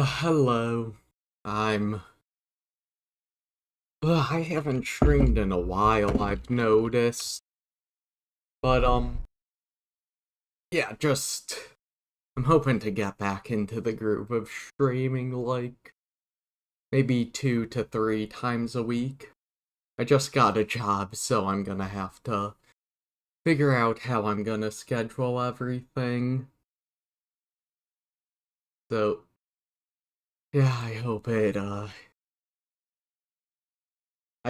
Hello. I'm. I haven't streamed in a while, I've noticed. But, yeah, just. I'm hoping to get back into the groove of streaming, like, maybe 2 to 3 times a week. I just got a job, so I'm gonna have to figure out how I'm gonna schedule everything. So, yeah, I hope I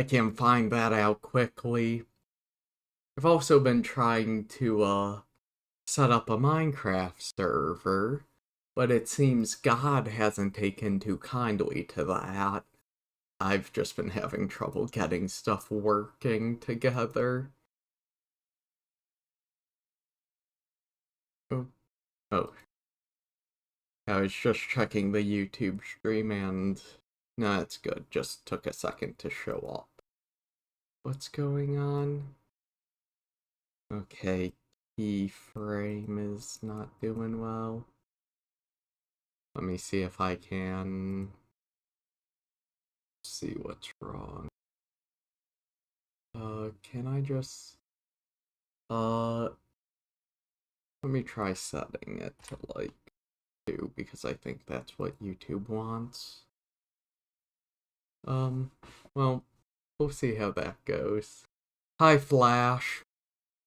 can find that out quickly. I've also been trying to, set up a Minecraft server, but it seems God hasn't taken too kindly to that. I've just been having trouble getting stuff working together. Oh, oh. I was just checking the YouTube stream and... No, it's good. Just took a second to show up. What's going on? Okay, keyframe is not doing well. Let me see if I can see what's wrong. Can I just... let me try setting it to, like, 2, because I think that's what YouTube wants. Well, we'll see how that goes. Hi, Flash.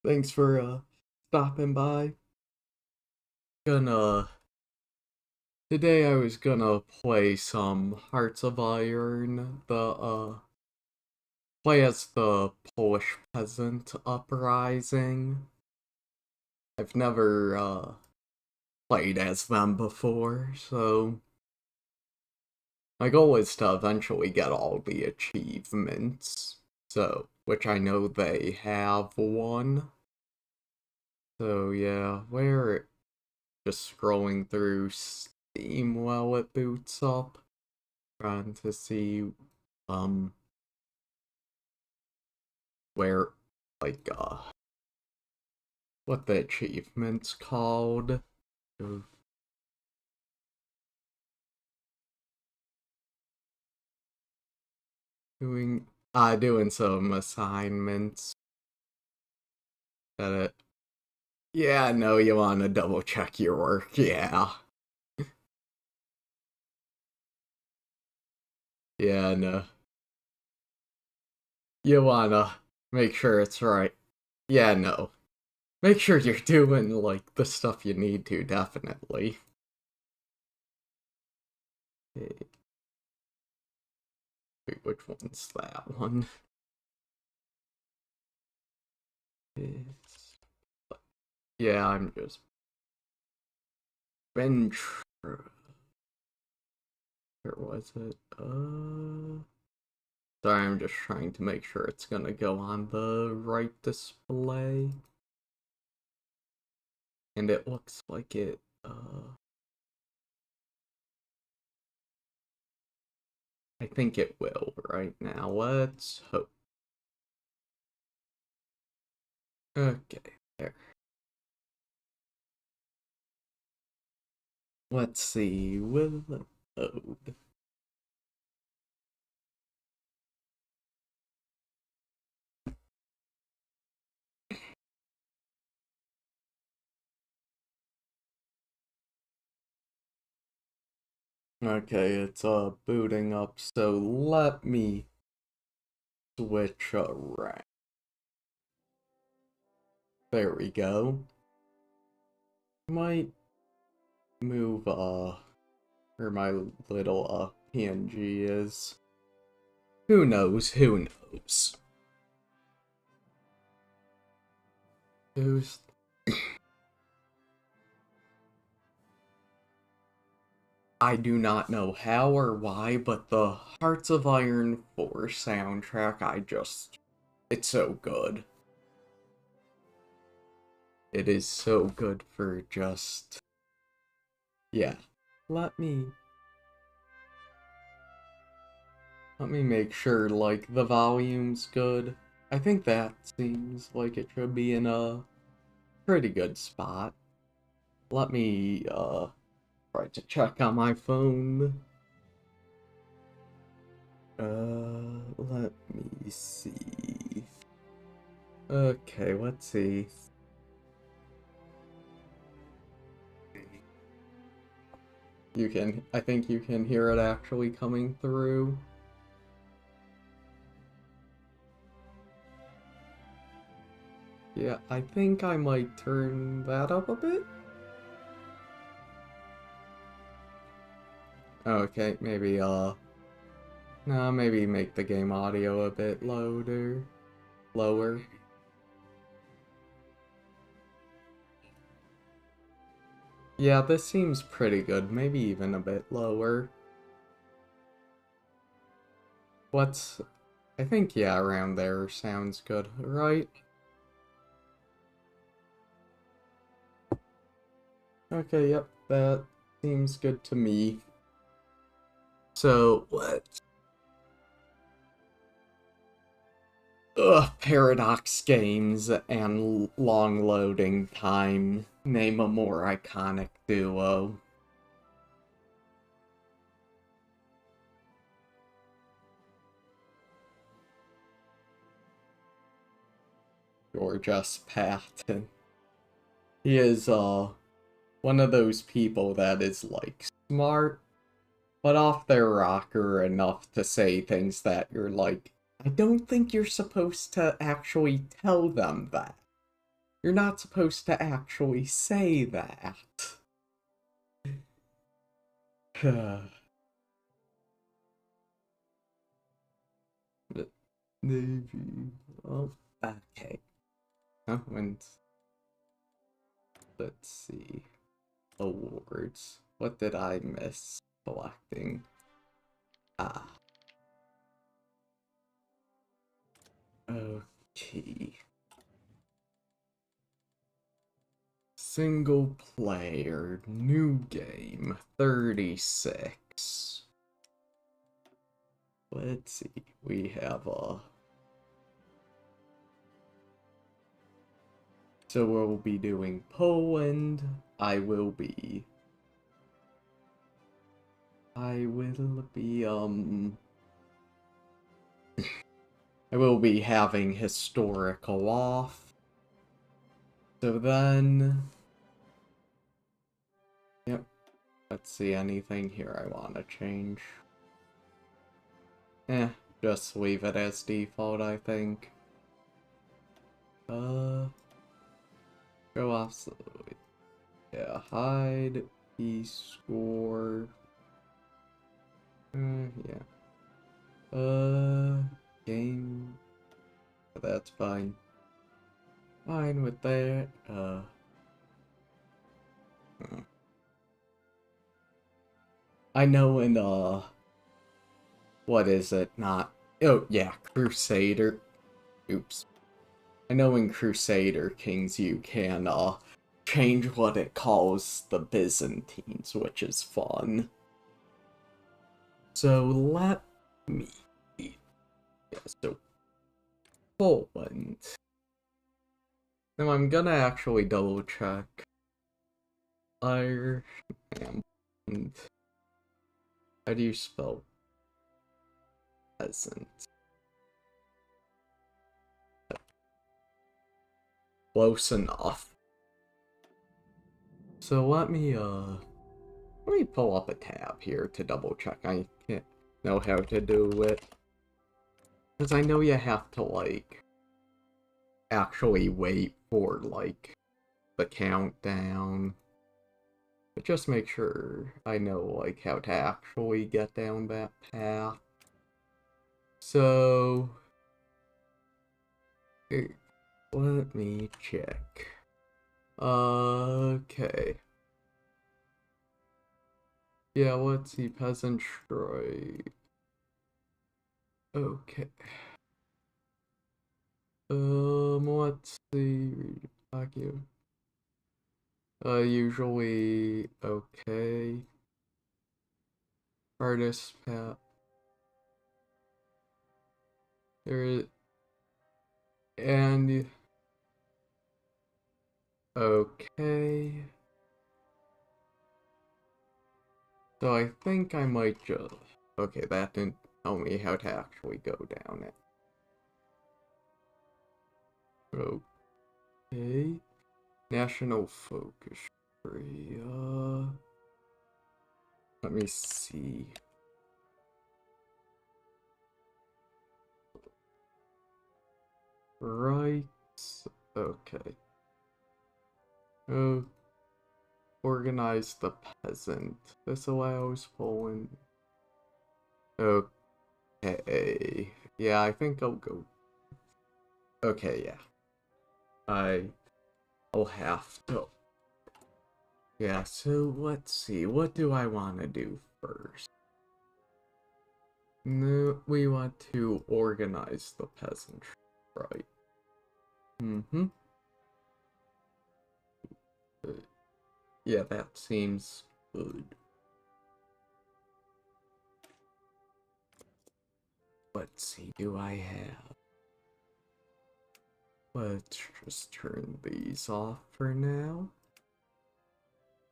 Thanks for, stopping by. Today I was gonna play some Hearts of Iron, play as the Polish Peasant Uprising. I've never, played as them before, so my goal is to eventually get all the achievements, so, which I know they have one. So yeah, we're just scrolling through Steam while it boots up, trying to see, where, like, what the achievement's called. Doing some assignments. That it. Yeah, no, you wanna double check your work, yeah. Yeah, no. You wanna make sure it's right. Yeah, no. Make sure you're doing, like, the stuff you need to, definitely. Okay. Wait, which one's that one? It's... Yeah, I'm just... Venture... Where was it? Sorry, I'm just trying to make sure it's gonna go on the right display. And it looks like it, I think it will right now. Let's hope. Okay, there. Let's see, will it load? Okay, it's booting up, so let me switch around. There we go. Might move where my little PNG is. Who knows, who knows. Who's... I do not know how or why, but the Hearts of Iron 4 soundtrack, it's so good. It is so good for just... Yeah. Let me make sure, like, the volume's good. I think that seems like it should be in a pretty good spot. Let me, Try to check on my phone. Let me see. Okay, let's see. I think you can hear it actually coming through. Yeah, I think I might turn that up a bit. Okay, maybe, maybe make the game audio a bit lower. Yeah, this seems pretty good, maybe even a bit lower. I think, yeah, around there sounds good, right? Okay, yep, that seems good to me. So, Paradox games and long loading time. Name a more iconic duo. George Patton. He is, one of those people that is, like, smart, but off their rocker enough to say things that you're like, I don't think you're supposed to actually tell them that. You're not supposed to actually say that. Navy. Oh, okay. Huh? Let's see. Awards. What did I miss selecting? Ah. Okay. Single player, new game, 36. Let's see, we have so we'll be doing Poland. I will be I will be having historical off. So then, yep, let's see, anything here I want to change. Just leave it as default, I think. Go off, yeah, hide, score. Yeah. Game. That's fine. Fine with that. I know in, what is it? Not. Oh, yeah, Crusader. Oops. I know in Crusader Kings you can, change what it calls the Byzantines, which is fun. So let me. Yeah, so Poland. Now I'm gonna actually double check. Ireland. How do you spell peasant? Close enough. So let me pull up a tab here to double check. I can't know how to do it. Because I know you have to, like, actually wait for, like, the countdown. But just make sure I know, like, how to actually get down that path. So, let me check. Okay. Yeah, let's see, peasant strike. Okay. Let's see. Vacuum. Usually okay. Artist path. There is, and okay. So I think I might just... Okay, that didn't tell me how to actually go down it. Okay. National Focus Tree, let me see. Right. Okay. Oh. Organize the peasant. This allows Poland. Okay. Yeah, I think I'll go. Okay, yeah. I'll have to. Yeah, so let's see. What do I want to do first? No, we want to organize the peasantry, right? Mm-hmm. Yeah, that seems good. Let's see, do I have... Let's just turn these off for now.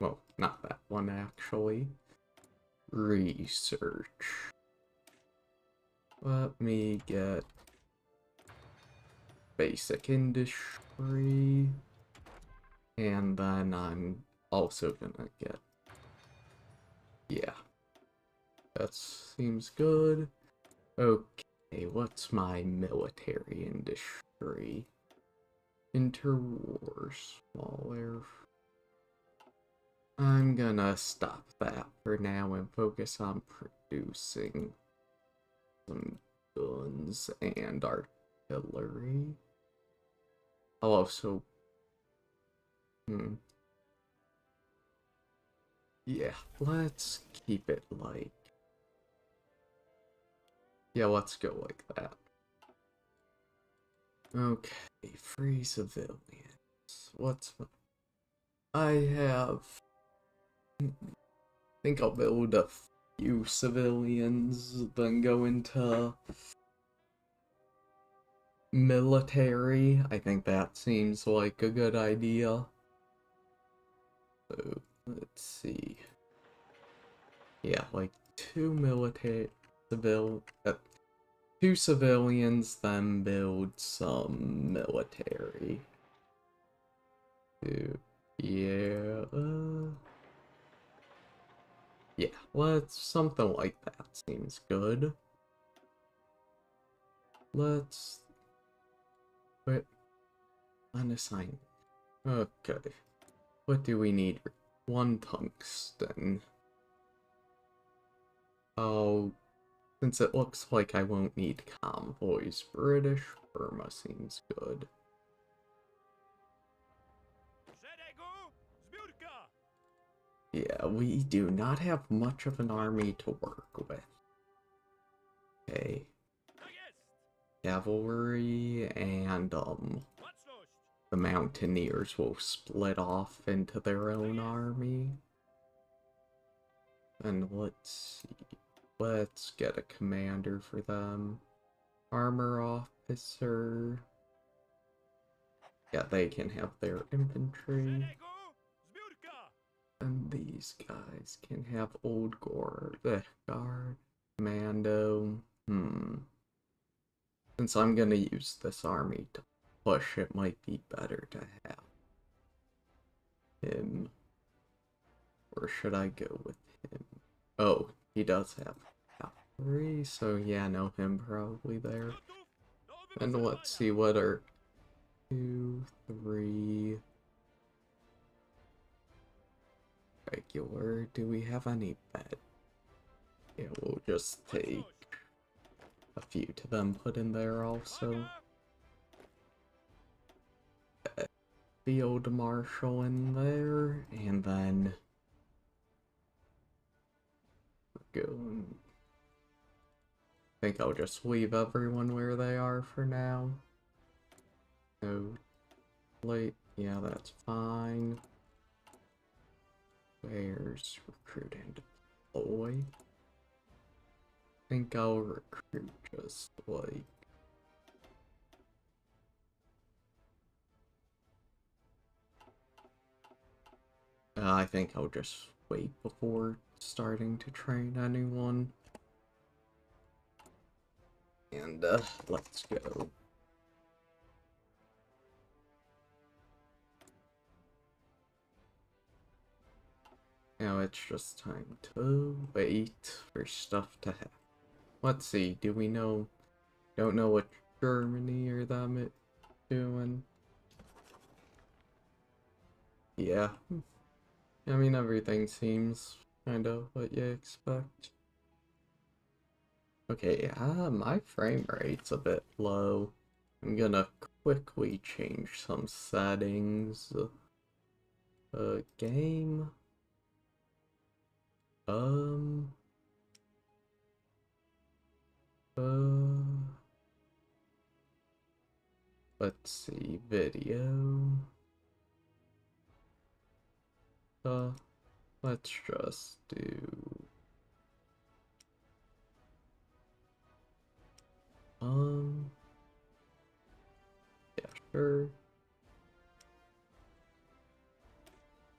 Well, not that one, actually. Research. Let me get basic industry. And then I'm also gonna get... Yeah. That seems good. Okay, what's my military industry? Interwar, small air... I'm gonna stop that for now and focus on producing some guns and artillery. I'll also... Yeah, let's keep it like... Yeah, let's go like that. Okay, free civilians. What's... I have... I think I'll build a few civilians, then go into military. I think that seems like a good idea. So, let's see. Yeah, like two civilians, then build some military. Yeah, yeah, let's... something like that seems good. Let's... Wait, unassign. Okay. What do we need? One tungsten. Oh, since it looks like I won't need convoys, British Burma seems good. Yeah, we do not have much of an army to work with. Okay. Cavalry and, the Mountaineers will split off into their own army. And let's see. Let's get a commander for them. Armor officer. Yeah, they can have their infantry. And these guys can have old guard, commando. Since I'm gonna use this army to push, it might be better to have him. Or should I go with him? Oh, he does have cavalry, so yeah, no, him probably there. And let's see, what are 2, 3... regular. Do we have any bet? Yeah, we'll just take a few to them put in there also. Field Marshal in there, and then go. I think I'll just leave everyone where they are for now. No late. Yeah, that's fine. Where's recruit and deploy? I think I'll recruit just like... I think I'll just wait before starting to train anyone. And, let's go. Now it's just time to wait for stuff to happen. Let's see, do we know... Don't know what Germany or them it doing. Yeah. I mean, everything seems kind of what you expect. Okay, my frame rate's a bit low. I'm gonna quickly change some settings. Game. Let's see, video. Let's just do... yeah, sure.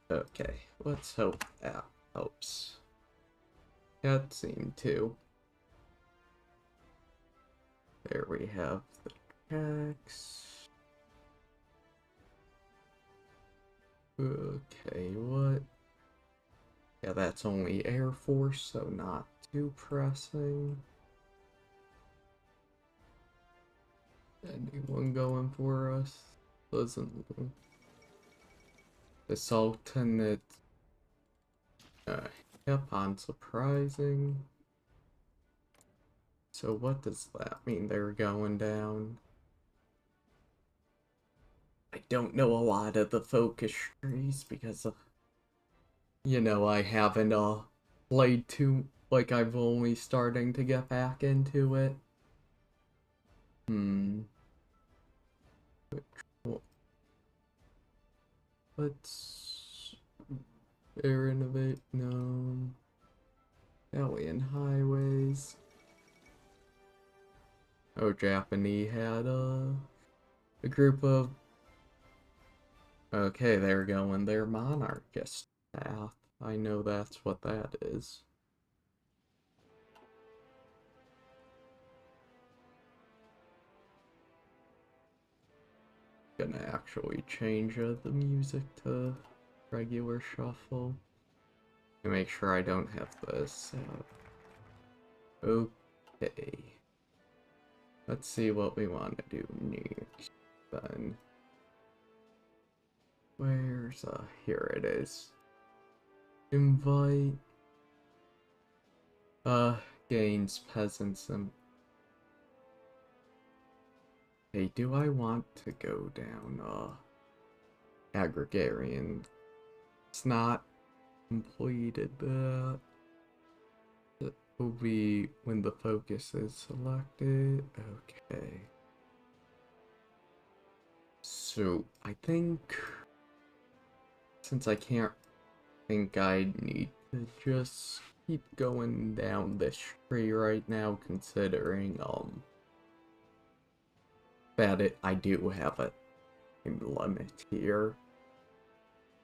Okay, let's hope that helps. That seemed to. There we have the tracks. Okay, what? Yeah, that's only Air Force, so not too pressing. Anyone going for us? Doesn't look. The Sultanate. Yep, unsurprising. So what does that mean? They're going down? I don't know a lot of the focus trees because, you know, I haven't, played too, like, I'm only starting to get back into it. Let's... air innovate, no. Alien highways. Oh, Japanese had, a group of... Okay, they're going their monarchist path. I know that's what that is. Gonna actually change the music to regular shuffle. To make sure I don't have this. Okay. Let's see what we want to do next then. Where's, here it is. Invite, gains peasants and... Hey, do I want to go down, agrarian? It's not completed that. It will be when the focus is selected. Okay. So, I think... Since I can't think I need to just keep going down this tree right now, considering, that I do have a time limit here.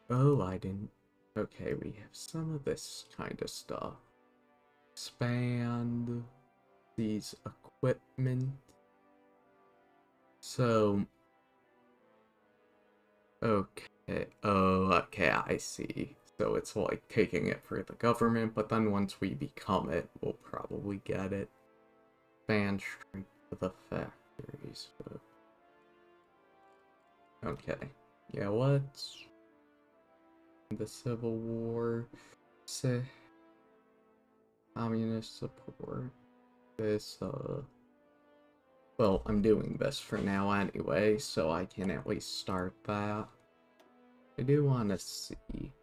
Oh, I didn't... Okay, we have some of this kind of stuff. Expand these equipment. So... Okay, oh, okay, I see. So it's like taking it for the government, but then once we become it, we'll probably get it. Fan strength for the factories. Okay, yeah, what's... The Civil War, say, communist support, this, well, I'm doing this for now anyway, so I can at least start that. I do want to see.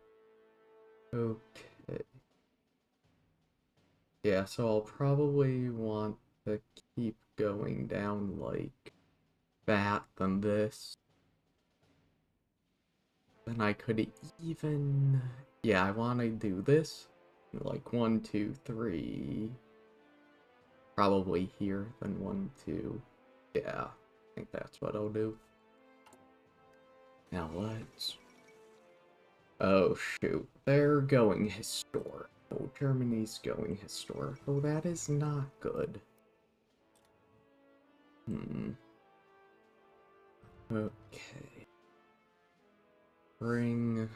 Okay. Yeah, so I'll probably want to keep going down like that than this. Then I could even... Yeah, I want to do this. Like 1, 2, 3. Probably here, then 1, 2. Yeah, I think that's what I'll do. Now let's... Oh shoot, they're going historic. Oh, Germany's going historical. That is not good. Okay. Bring...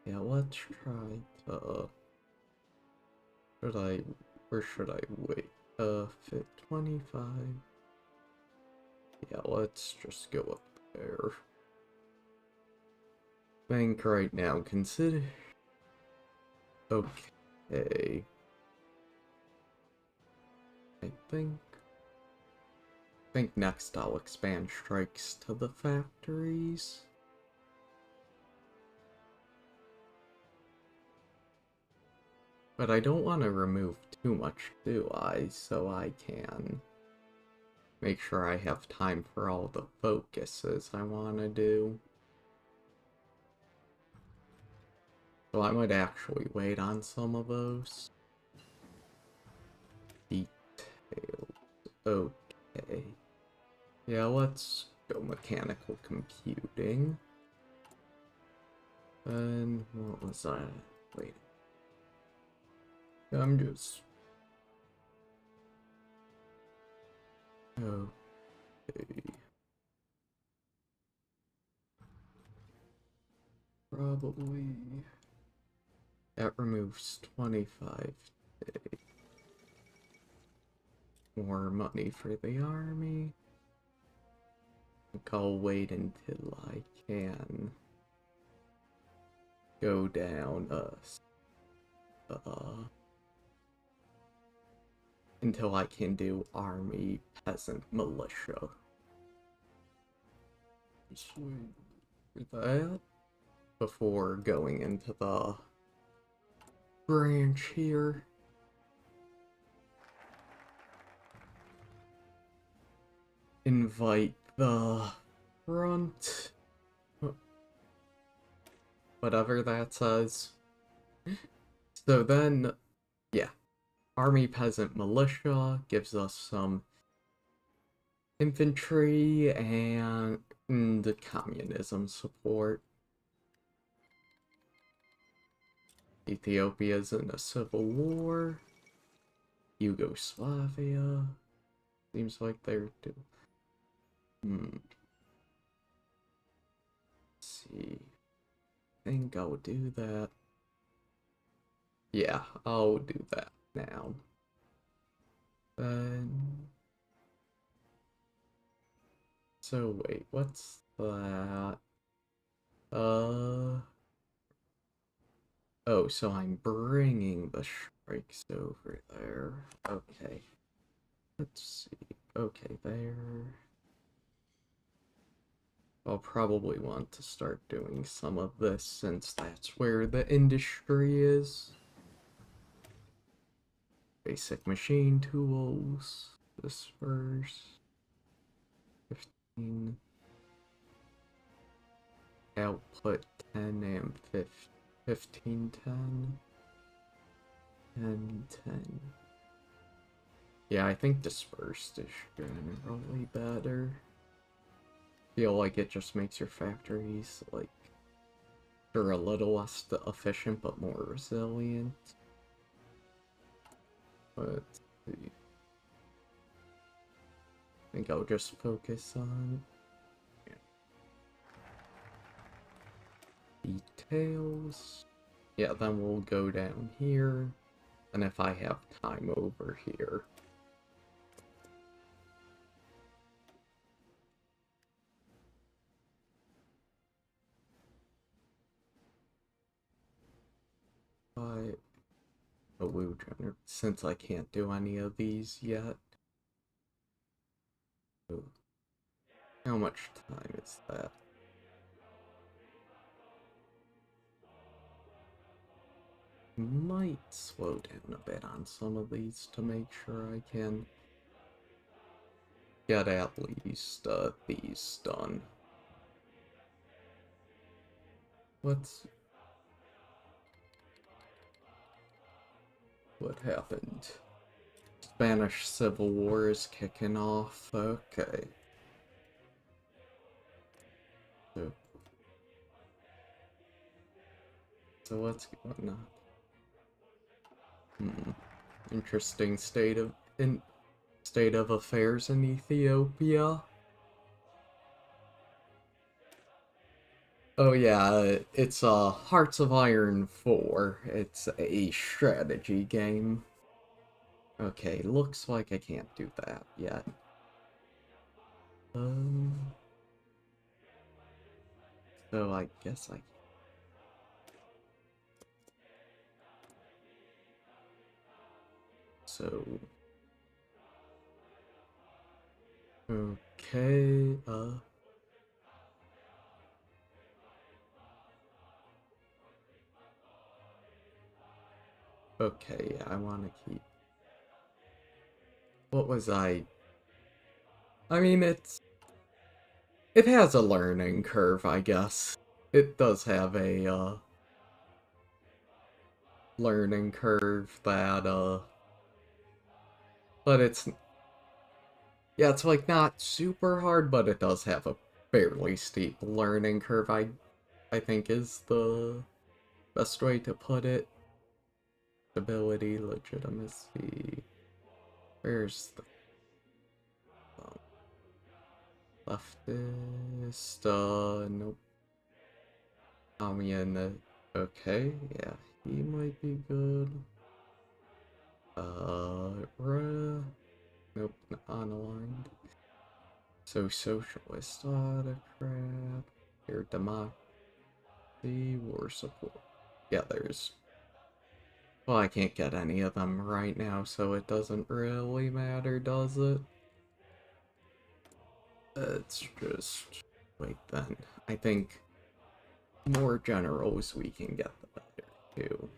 Yeah, let's try to... Where should I wait? Fit 25. Yeah, let's just go up there. Think right now, consider... Okay. I think next I'll expand strikes to the factories. But I don't want to remove too much, do I? So I can make sure I have time for all the focuses I want to do. So I might actually wait on some of those. Details. Okay. Yeah, let's go mechanical computing. And what was I? Wait. I'm just... Okay. Probably... That removes 25 days. More money for the army. I think I'll wait until I can go down until I can do army, peasant, militia. Just wait for that before going into the branch here. Invite the front. Whatever that says. So then, yeah. Army, peasant, militia gives us some infantry and communism support. Ethiopia's in a civil war. Yugoslavia. Seems like they're Let's see. I think I'll do that. Yeah, I'll do that now. Then... So wait, what's that? Oh, so I'm bringing the strikes over there. Okay. Let's see. Okay, there. I'll probably want to start doing some of this since that's where the industry is. Basic machine tools. Disperse. 15. Output 10 and 15, 10. 10, 10. Yeah, I think dispersed is generally better. Feel like it just makes your factories, like, they're a little less efficient but more resilient. Let's see. I think I'll just focus on details. Yeah, then we'll go down here, and if I have time over here. Since I can't do any of these yet. How much time is that? Might slow down a bit on some of these to make sure I can get at least these done. What happened? Spanish Civil War is kicking off. Okay. So what's going on? Hmm. Interesting state of affairs in Ethiopia. Oh yeah, it's Hearts of Iron 4. It's a strategy game. Okay, looks like I can't do that yet. Um, so I guess I can. So, okay, okay, yeah, I want to keep. What was I mean, it has a learning curve, I guess. It does have a, learning curve that, but yeah, it's like not super hard, but it does have a fairly steep learning curve, I think is the best way to put it. Stability, legitimacy. Where's the leftist? Nope. Okay, yeah, he might be good. Nope, unaligned. So socialist autocrat. Here, democracy, war support. Yeah, there's. Well, I can't get any of them right now, so it doesn't really matter, does it? It's just. Wait, then. I think more generals we can get, the better, too.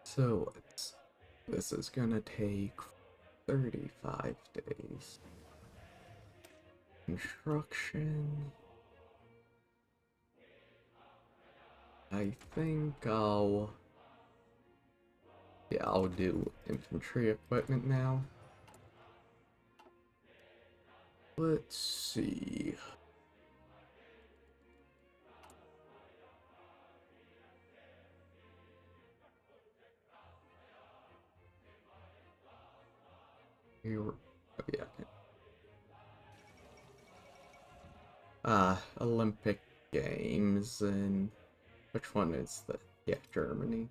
So, this is gonna take 35 days. Construction. I think yeah, I'll do infantry equipment now. Let's see. Here, oh yeah. Olympic Games, and which one is the, yeah, Germany.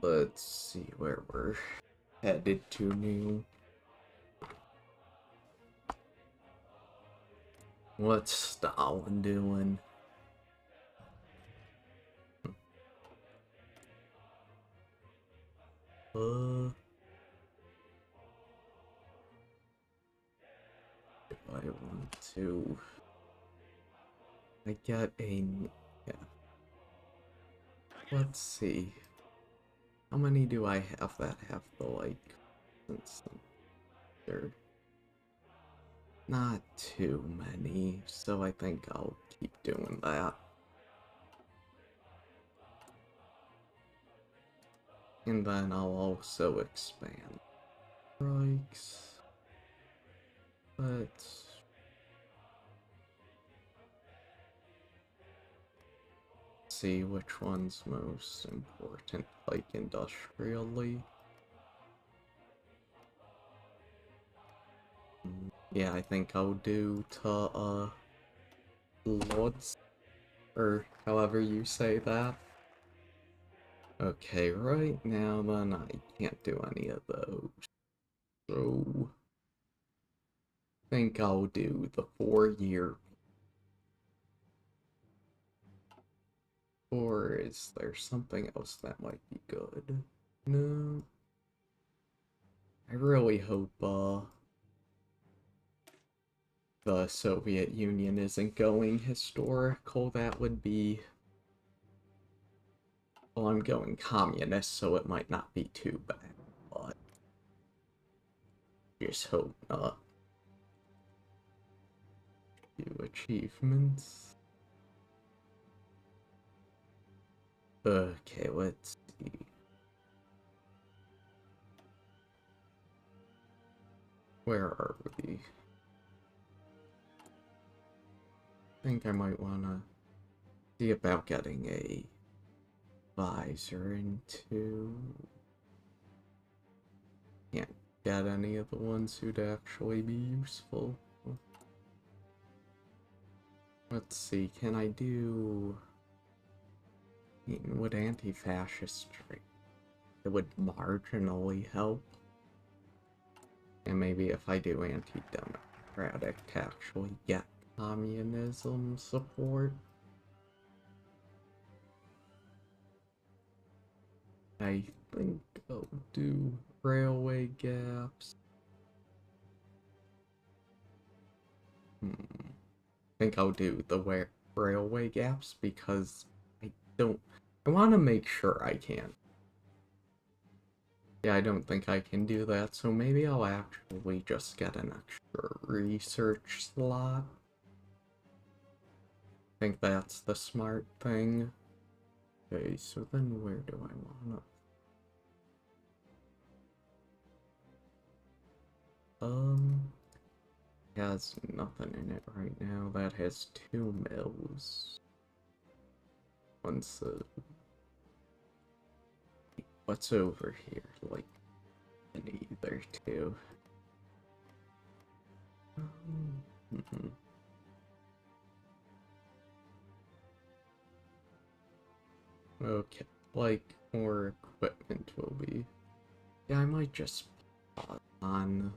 Let's see where we're headed to new. What's Stalin doing? Do I want to? I get a, yeah. Let's see. How many do I have that have the, like, since they're not too many, so I think I'll keep doing that. And then I'll also expand strikes. Let's see which one's most important, like industrially. Yeah, I think I'll do to Lords, or however you say that. Okay, right now then I can't do any of those. So I think I'll do the 4-year. Or is there something else that might be good? No. I really hope the Soviet Union isn't going historical. That would be... Well, I'm going communist, so it might not be too bad, but just hope not. Do achievements. Okay, let's see. Where are we? I think I might wanna see about getting a visor into... Can't get any of the ones who'd actually be useful. Let's see, can I do... Would anti-fascist trade? It would marginally help. And maybe if I do anti-democratic to actually get communism support. I think I'll do railway gaps. I think I'll do the railway gaps because I want to make sure I can. Yeah, I don't think I can do that, so maybe I'll actually just get an extra research slot. I think that's the smart thing. Okay, so then where do I wanna... Has nothing in it right now. That has 2 mills. What's over here? Like, either 2. Okay, like, more equipment will be... Yeah, I might just pause on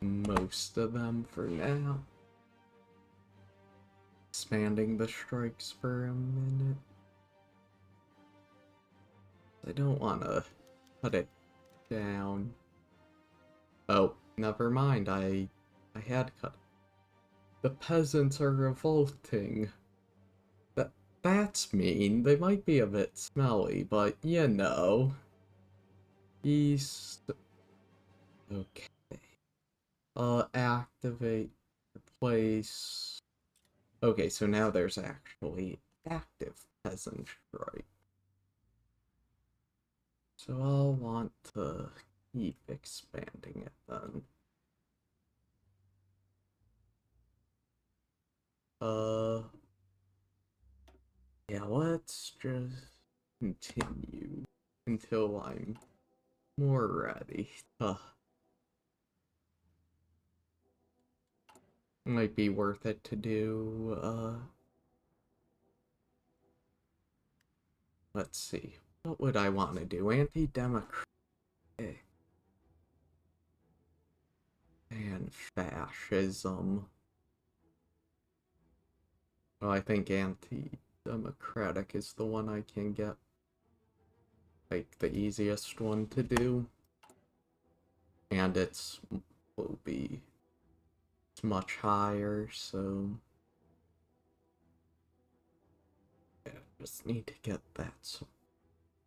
most of them for now. Expanding the strikes for a minute. I don't want to cut it down. Oh, never mind, I had cut. The peasants are revolting. That's mean. They might be a bit smelly, but you know. East. Okay. Activate, replace. Okay, so now there's actually active peasant strike. So I'll want to keep expanding it then. Yeah, let's just continue until I'm more ready. Might be worth it to do, let's see. What would I want to do? Anti-democratic and fascism. Well, I think anti-democratic is the one I can get, like, the easiest one to do. And it's much higher, so... Yeah, just need to get that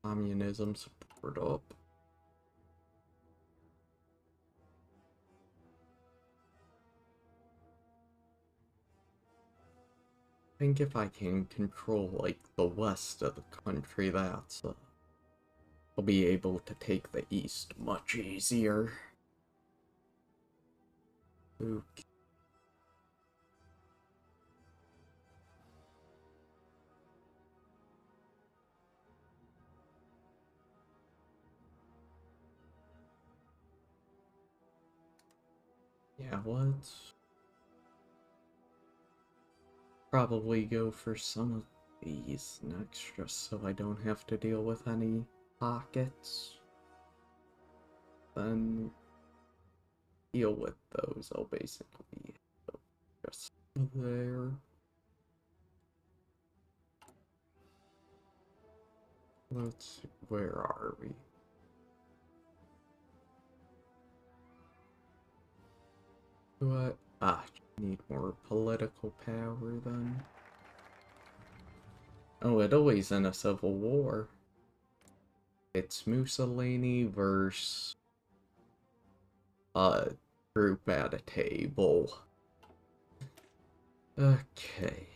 communism support up. I think if I can control, like, the west of the country, that's, I'll be able to take the east much easier. Okay. Yeah, let's probably go for some of these next, just so I don't have to deal with any pockets. Then deal with those, I'll basically just there. Let's see, where are we? What? Need more political power then. Oh, Italy's in a civil war. It's Mussolini versus a group at a table. Okay.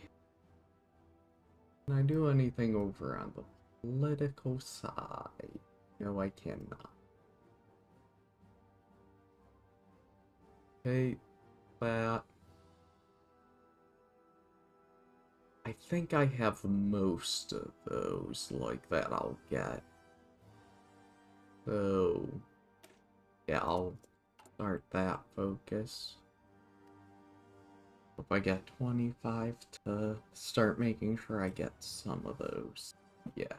Can I do anything over on the political side? No, I cannot. Okay, that. I think I have most of those like that I'll get. So, yeah, I'll start that focus. If I get 25 to start making sure I get some of those. Yeah.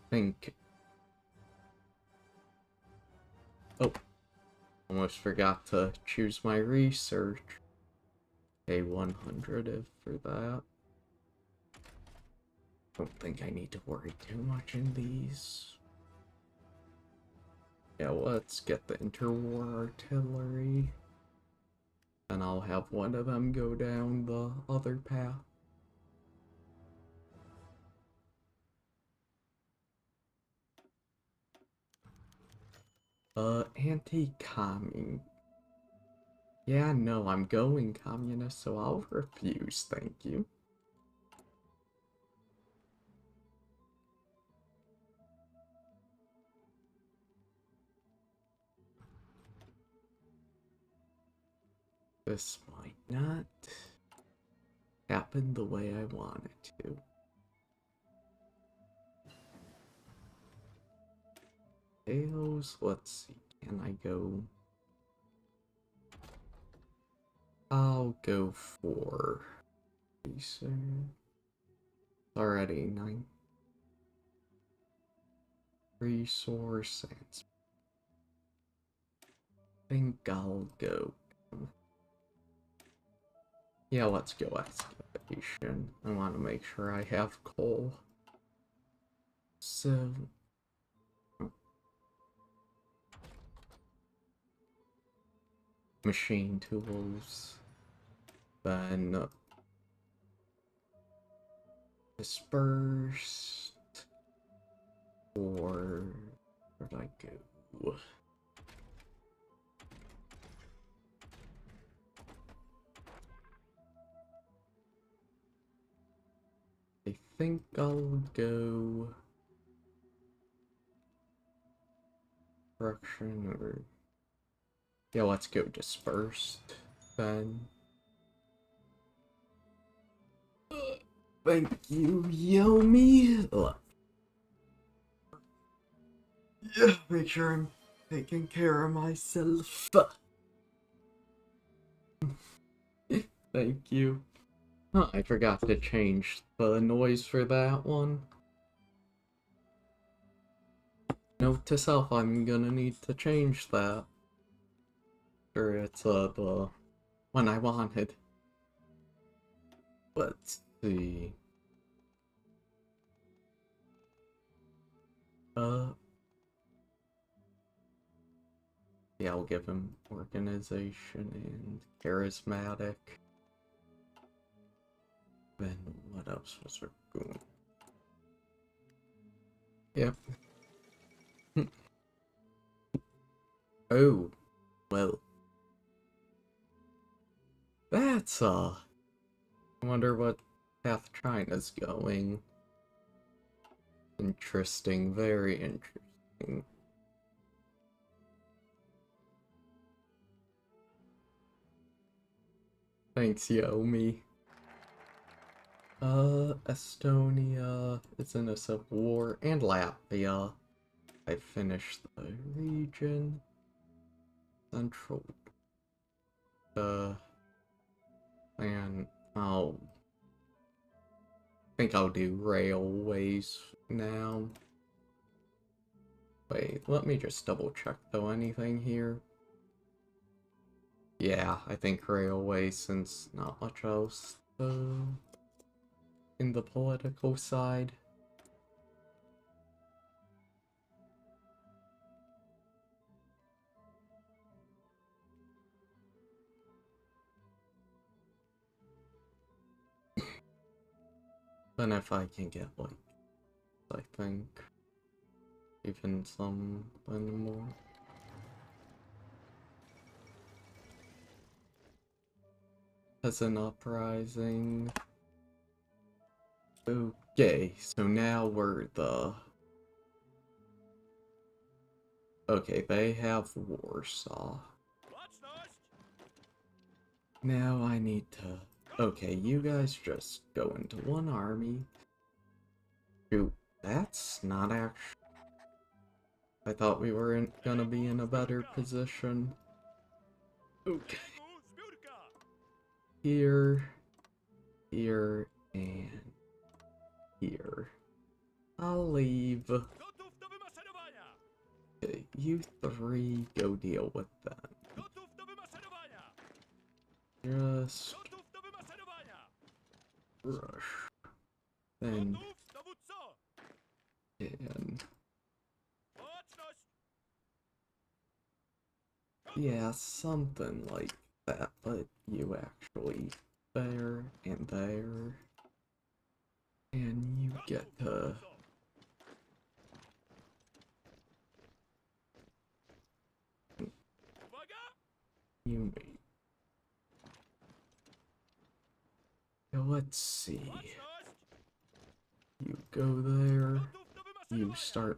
Think. Oh, almost forgot to choose my research. Okay, 100 if for that. Don't think I need to worry too much in these. Yeah, let's get the interwar artillery. And I'll have one of them go down the other path. Anti-commune. Yeah, no, I'm going communist, so I'll refuse, thank you. This might not happen the way I want it to. Tails, let's see, can I go? I'll go for research. Already 9 resource and think I'll go. Yeah, let's go excavation. I want to make sure I have coal. So machine tools. Then dispersed. Or where'd I go? I think I'll go correction or yeah, let's go dispersed then. Thank you, Yomi. Yeah, make sure I'm taking care of myself. Thank you. Huh, I forgot to change the noise for that one. Note to self, I'm gonna need to change that. Sure, it's the one I wanted. Let's see. Yeah, I'll give him organization and charismatic. Then what else was there going? Yep. Oh, well. That's I wonder what path China's going. Interesting, very interesting. Thanks, Yomi. Estonia is in a civil war, and Latvia. I finished the region. Central. And I'll think I'll do railways now. Wait, let me just double check though. Anything here? Yeah, I think railways, since not much else in the political side. Then if I can get like, I think even something more. Peasant uprising. Okay, so now we're the... Okay, they have Warsaw. Now I need to Okay, you guys just go into one army. Shoot, that's not actually... I thought we were gonna be in a better position. Okay. Here, here, and here. I'll leave. Okay, you three go deal with them. Just rush. Then and yeah, something like that, but you actually there and there. And you get to you may. Now let's see. You go there. You start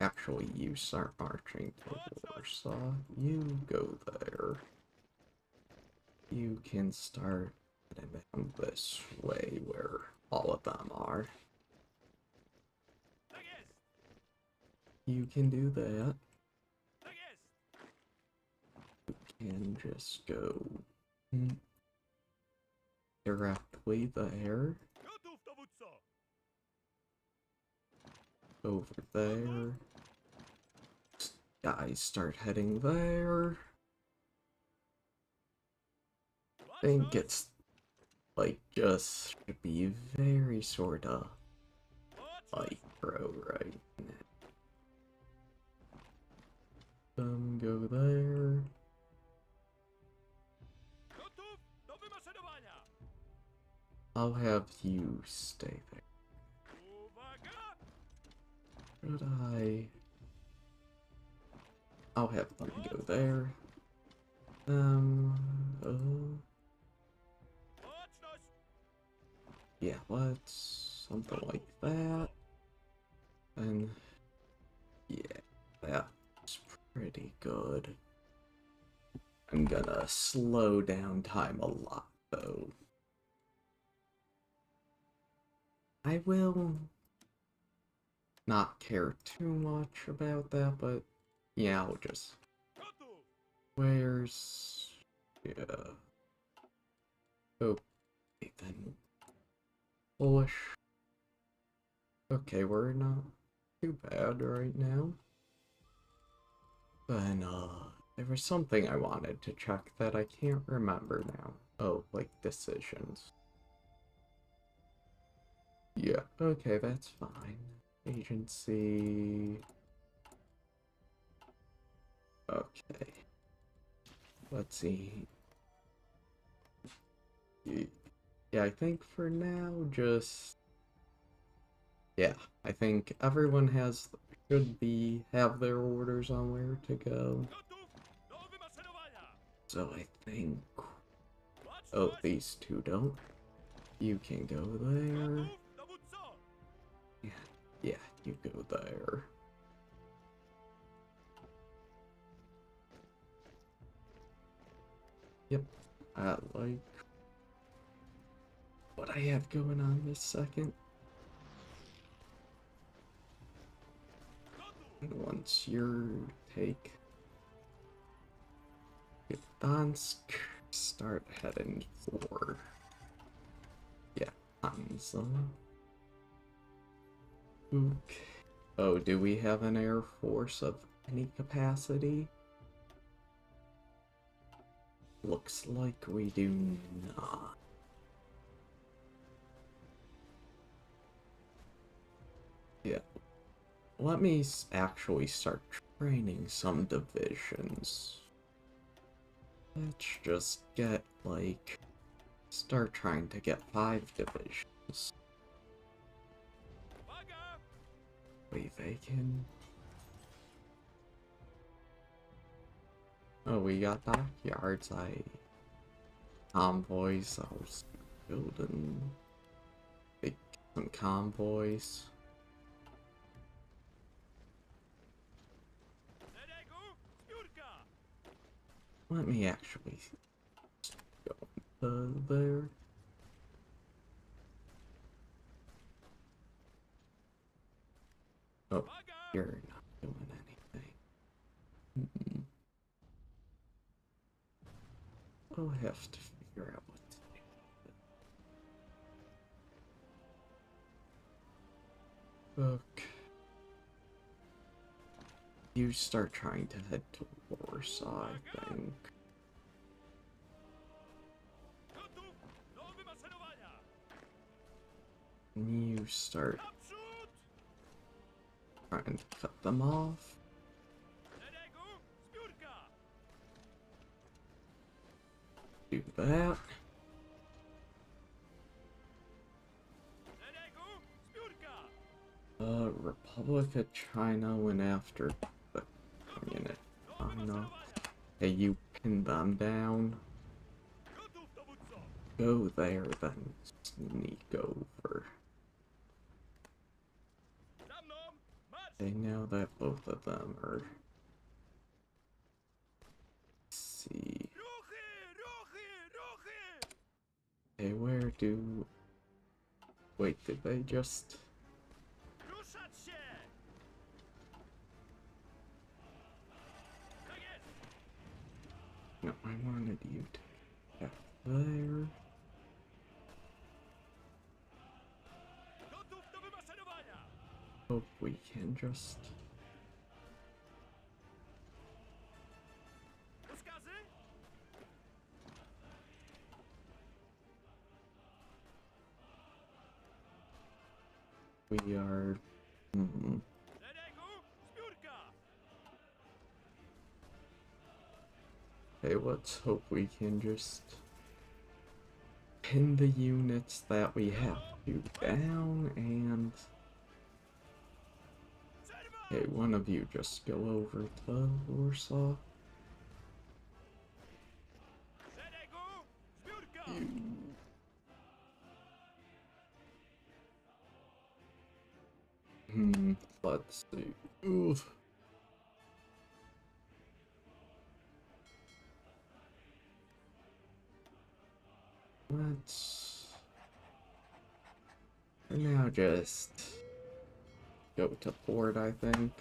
actually, you start marching to Warsaw. You go there. You can start heading down this way where all of them are. You can do that. You can just go directly there. Over there. Guys start heading there. I think it's like just should be very sorta micro right now. Go there. I'll have you stay there. Should I? I'll have them go there. Yeah, let's something like that. And yeah, that's pretty good. I'm gonna slow down time a lot though. I will not care too much about that, but yeah, I'll just... Where's... Yeah... Okay, then... Polish... Okay, we're not too bad right now. Then, there was something I wanted to check that I can't remember now. Oh, like decisions. Yeah, okay, that's fine. Agency... Okay. Let's see. Yeah, I think for now, just... Yeah, I think everyone should have their orders on where to go. So I think... Oh, these two don't. You can go there. Yeah, you go there. Yep, I like what I have going on this second. And once you take Gdansk, start heading for Gnissah. Okay. Oh, do we have an air force of any capacity? Looks like we do not. Yeah. Let me actually start training some divisions. Let's just get, start trying to get 5 divisions. Wait, they can... Oh, we got dockyards. Convoys. I was building some convoys. Let me actually go there. Oh, you're not doing anything. I'll have to figure out what to do. Okay. You start trying to head to Warsaw, I think. You start trying to cut them off. Do that. Republic of China went after the Communist China. Hey, you pin them down. Go there, then sneak over. Okay, now that both of them are... Let's see... Okay, where do... Wait, did they just... No, I wanted you to get there. Hope we can just... We are... Okay, let's hope we can just pin the units that we have to down, and... Okay, one of you just go over to Warsaw. Let's see. Oof. Let's now just go to port, I think.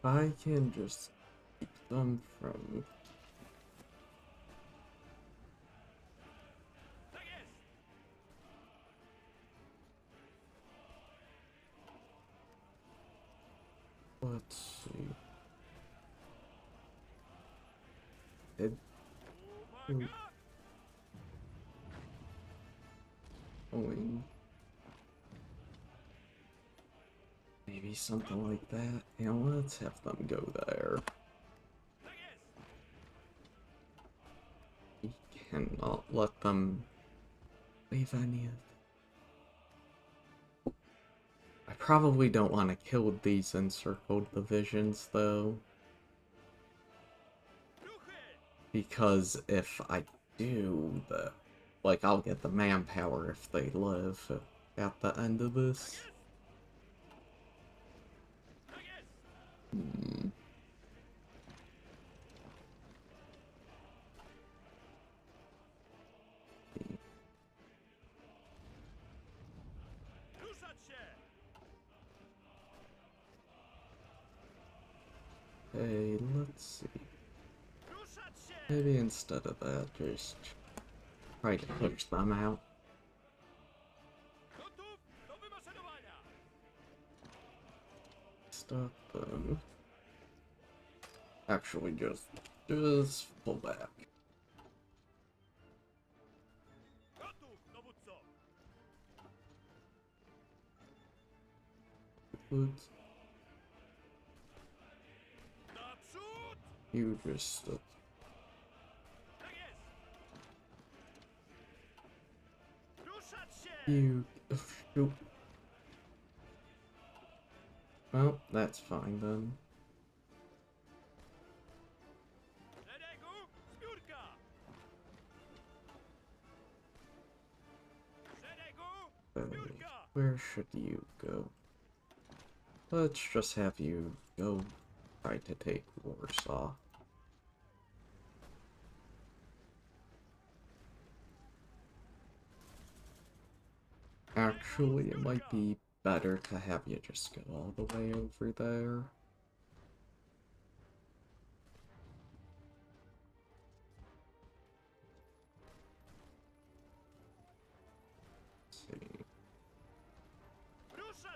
I can just keep them from... Let's see. Maybe something like that. Yeah, let's have them go there. We cannot let them leave any of... I probably don't want to kill these encircled divisions, though. Because if I do, like, I'll get the manpower if they live at the end of this. Hey, let's see. Maybe instead of that, just try to push them out. Stop them. Actually, just pull back. Oops. You just... You... Shoot. Well, that's fine then. Where should you go? Let's just have you go try to take Warsaw. Actually, it might be better to have you just go all the way over there.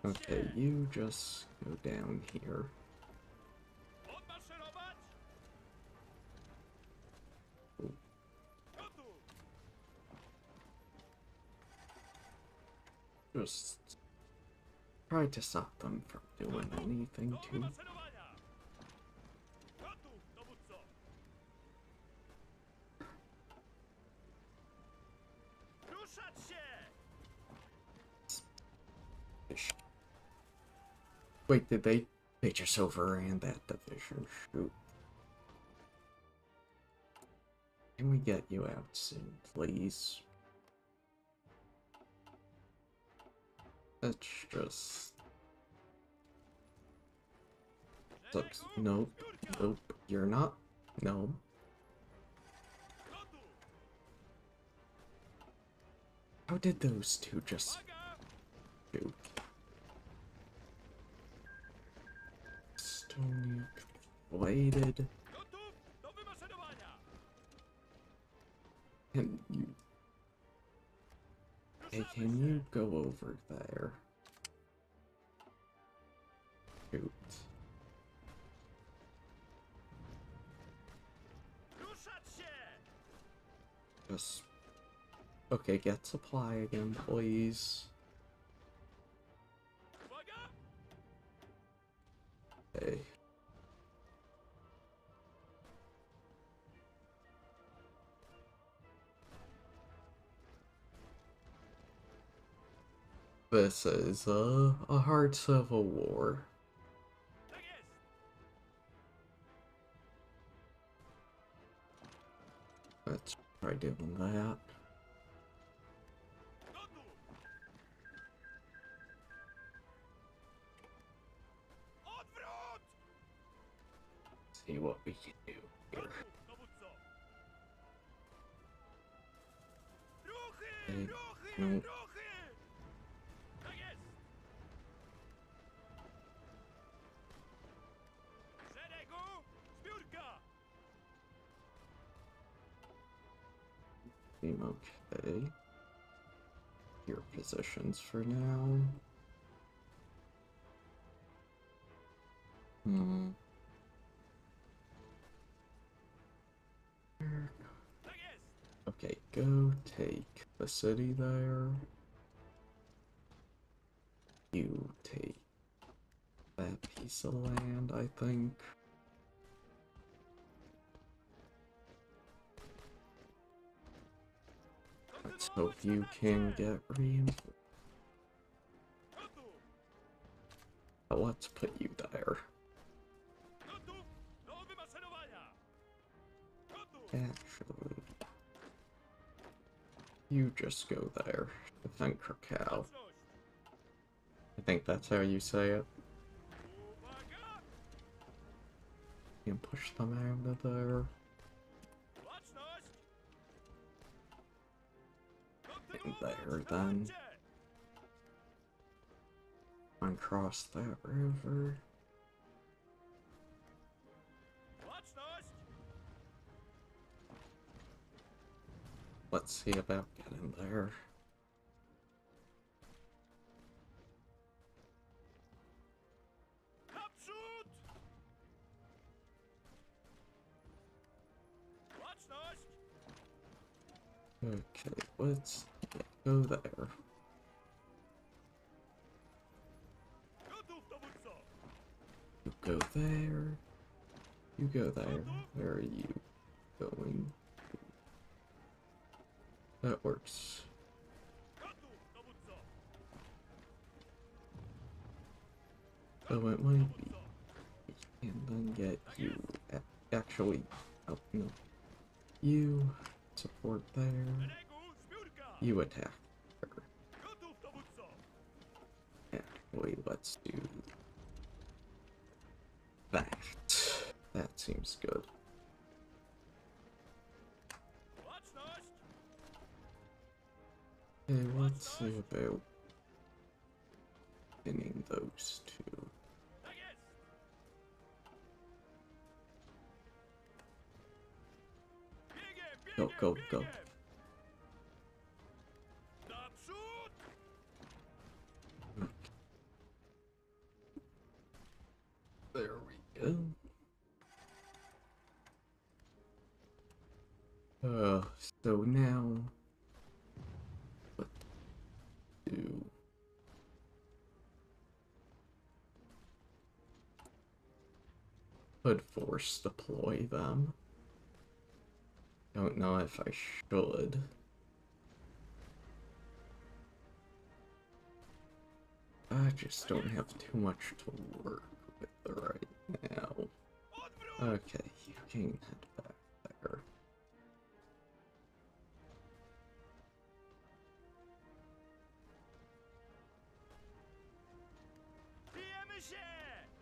Okay, you just go down here. Ooh. Just try to stop them from doing anything to. Wait, did they just overran that division? Shoot. Can we get you out soon, please? That's just... sucks. Nope. Nope. You're not. No. How did those two just... shoot? Estonia completed. Can you... hey, can you go over there? Shoot. Just... okay, get supply again, please. Okay. This is a hard civil war. Let's try doing that. See what we can do here. Okay, no. Seem okay. Your positions for now. Okay, go take the city there. You take that piece of land, I think. Let's hope you can get reinforced. Let's put you there. Actually, you just go there. Defend Krakow. I think that's how you say it. You can push them out of there. And there, then. And cross that river. Let's see about getting there. Okay, let's go there. You go there. You go there. Where are you going? That works. So it might be. And then get you. Actually, oh no. You support there. You attack there. Actually, let's do. that. That seems good. Okay, let's see about pinning those two. Go, go, go. There we go. So now, what do? Could force deploy them. Don't know if I should. I just don't have too much to work with right now. Okay, you can head back there.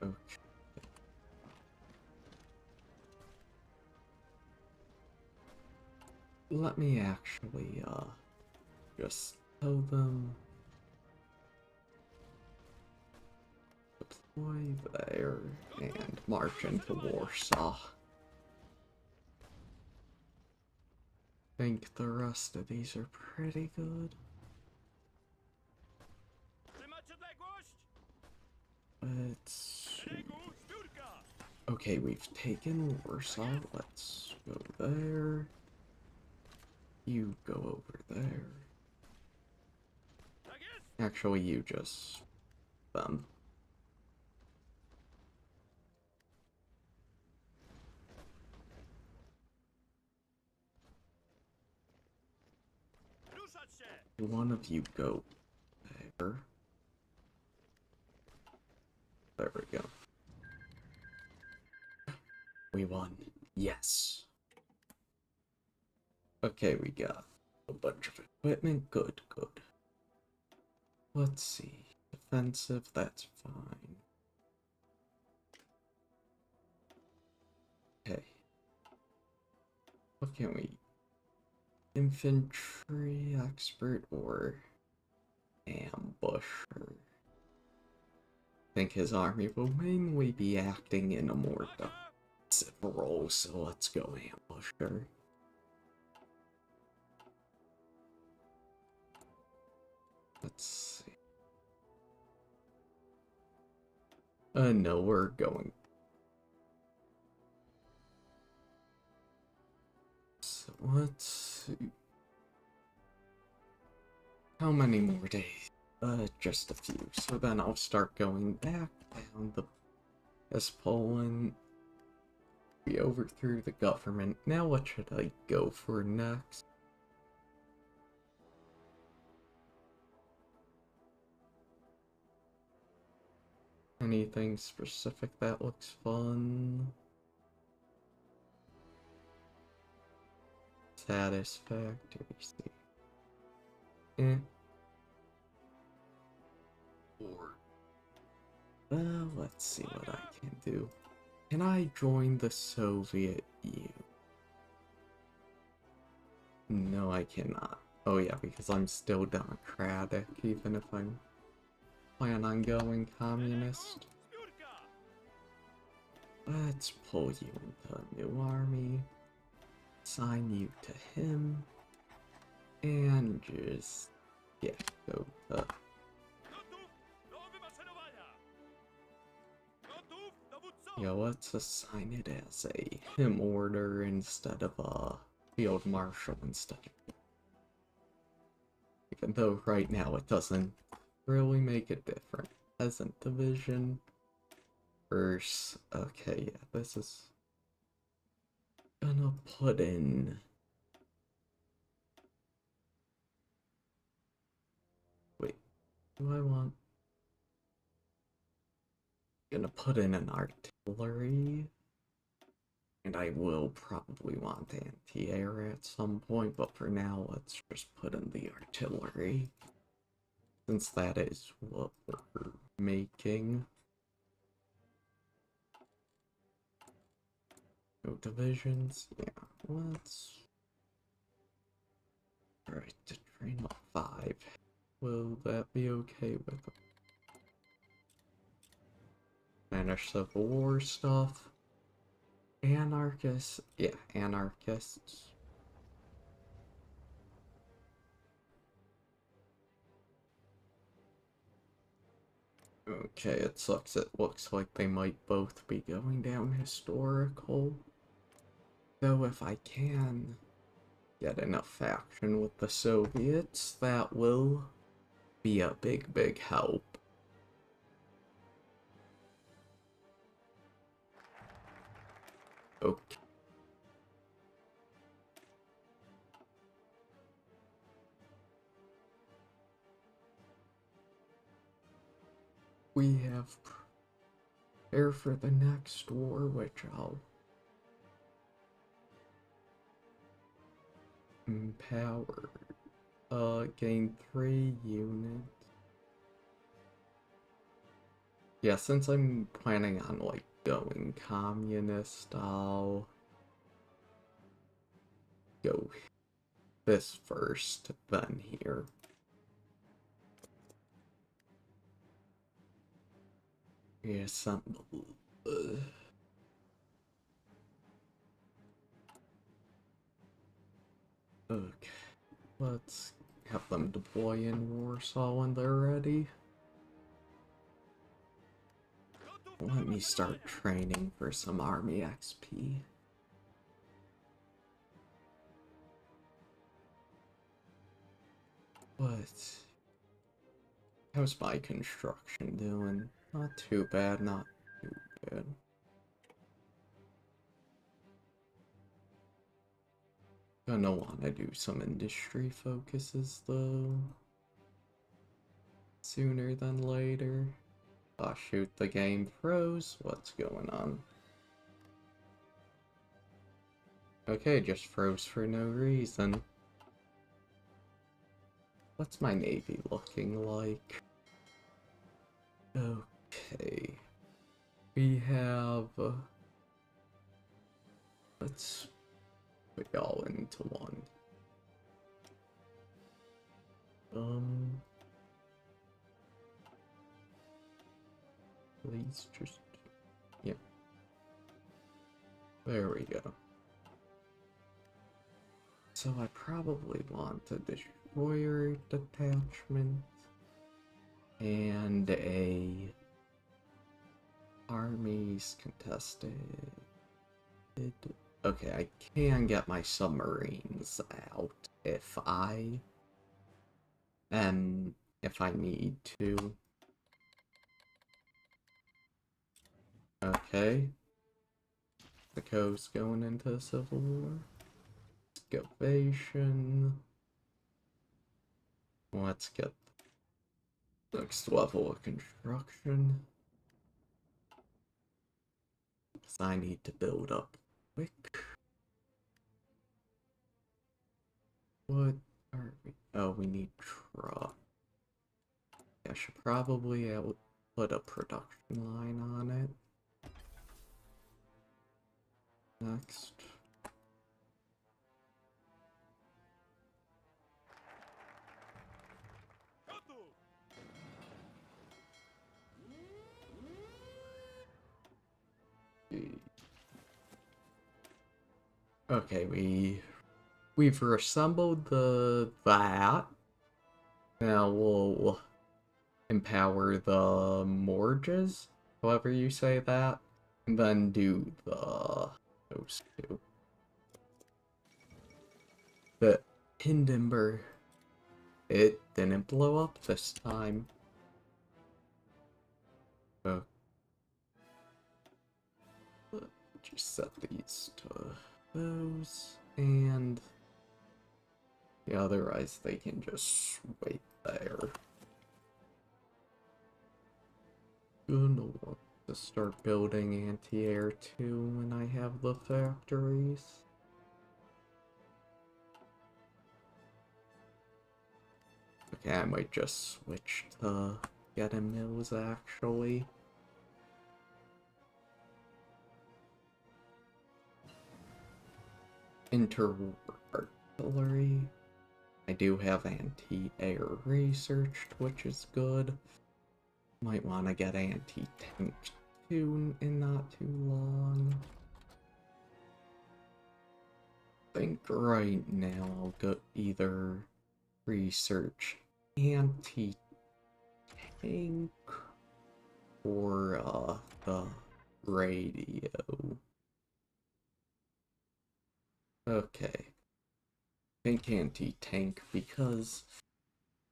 Okay. Let me actually, just tell them deploy there and march into Warsaw. I think the rest of these are pretty good. Let's see. Okay, we've taken Warsaw. Let's go there. You go over there. Actually, you just... One of you go there. There we go. We won. Yes. Okay, we got a bunch of equipment. Good, good. Let's see. Defensive, that's fine. Okay. What can we... Infantry expert or ambusher? I think his army will mainly be acting in a more defensive role, so let's go ambusher. Let's see. No, we're going. So let's see. How many more days? Just a few. So then I'll start going back down the... As Poland... We overthrew the government. Now what should I go for next? Anything specific that looks fun? Satisfactory. Eh. Or... Well, let's see what I can do. Can I join the Soviet Union? No, I cannot. Oh yeah, because I'm still democratic, even if I'm plan on going communist. Let's pull you into a new army, assign you to him, and just, yeah, go to... Yeah, let's assign it as a him order instead of a field marshal instead of... Even though right now it doesn't really make a difference. Peasant division. First, okay, yeah, this is gonna put in... Wait, do I want... Gonna put in an artillery, and I will probably want anti-air at some point, but for now let's just put in the artillery, since that is what we're making. No divisions. Yeah, let's... Alright, to train up 5. Will that be okay with them? Spanish Civil War stuff. Anarchists. Yeah, anarchists. Okay, it sucks. It looks like they might both be going down historical. Though if I can get enough faction with the Soviets, that will be a big, big help. Okay. We have prepare for the next war, which I'll empower. Gain 3 units. Yeah, since I'm planning on, like, going communist, I'll go this first, then here. Reassemble. Okay, let's have them deploy in Warsaw when they're ready. Let me start training for some army XP. What? How's my construction doing? Not too bad, not too bad. Gonna wanna do some industry focuses though. Sooner than later. Oh shoot, the game froze. What's going on? Okay, just froze for no reason. What's my navy looking like? Okay. We have... let's put y'all into one. Please just... yeah. There we go. So I probably want a destroyer detachment and a armies contested. Okay, I can get my submarines out if I need to. Okay. The coast going into a civil war. Syncopations. Let's get next level of construction. Because I need to build up quick. What are we? Oh, we need truck. I should probably put a production line on it. Next. Okay, we've reassembled that. Now we'll empower the Morges, however you say that, and then do those two. The Hindenburg, it didn't blow up this time. So just set these to those, and yeah, otherwise they can just wait there. Gonna want to start building anti-air too when I have the factories. Okay, I might just switch to getting mills actually. Inter-artillery. I do have anti-air researched, which is good. Might want to get anti-tank too in not too long. I think right now I'll go either research anti-tank or the radio. Okay. Think anti-tank because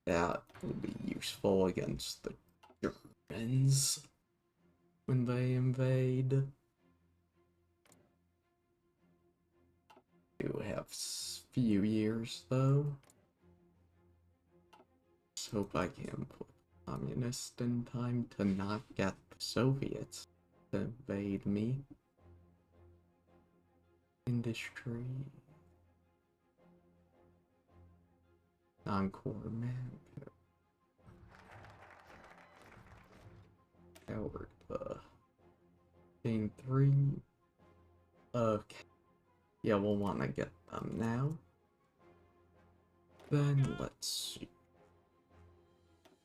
that will be useful against the Germans when they invade. Do have few years though. Just hope I can put communist in time to not get the Soviets to invade me. Industry. Non-core man. Howard, Game 3. Okay. Yeah, we'll want to get them now. Then let's see.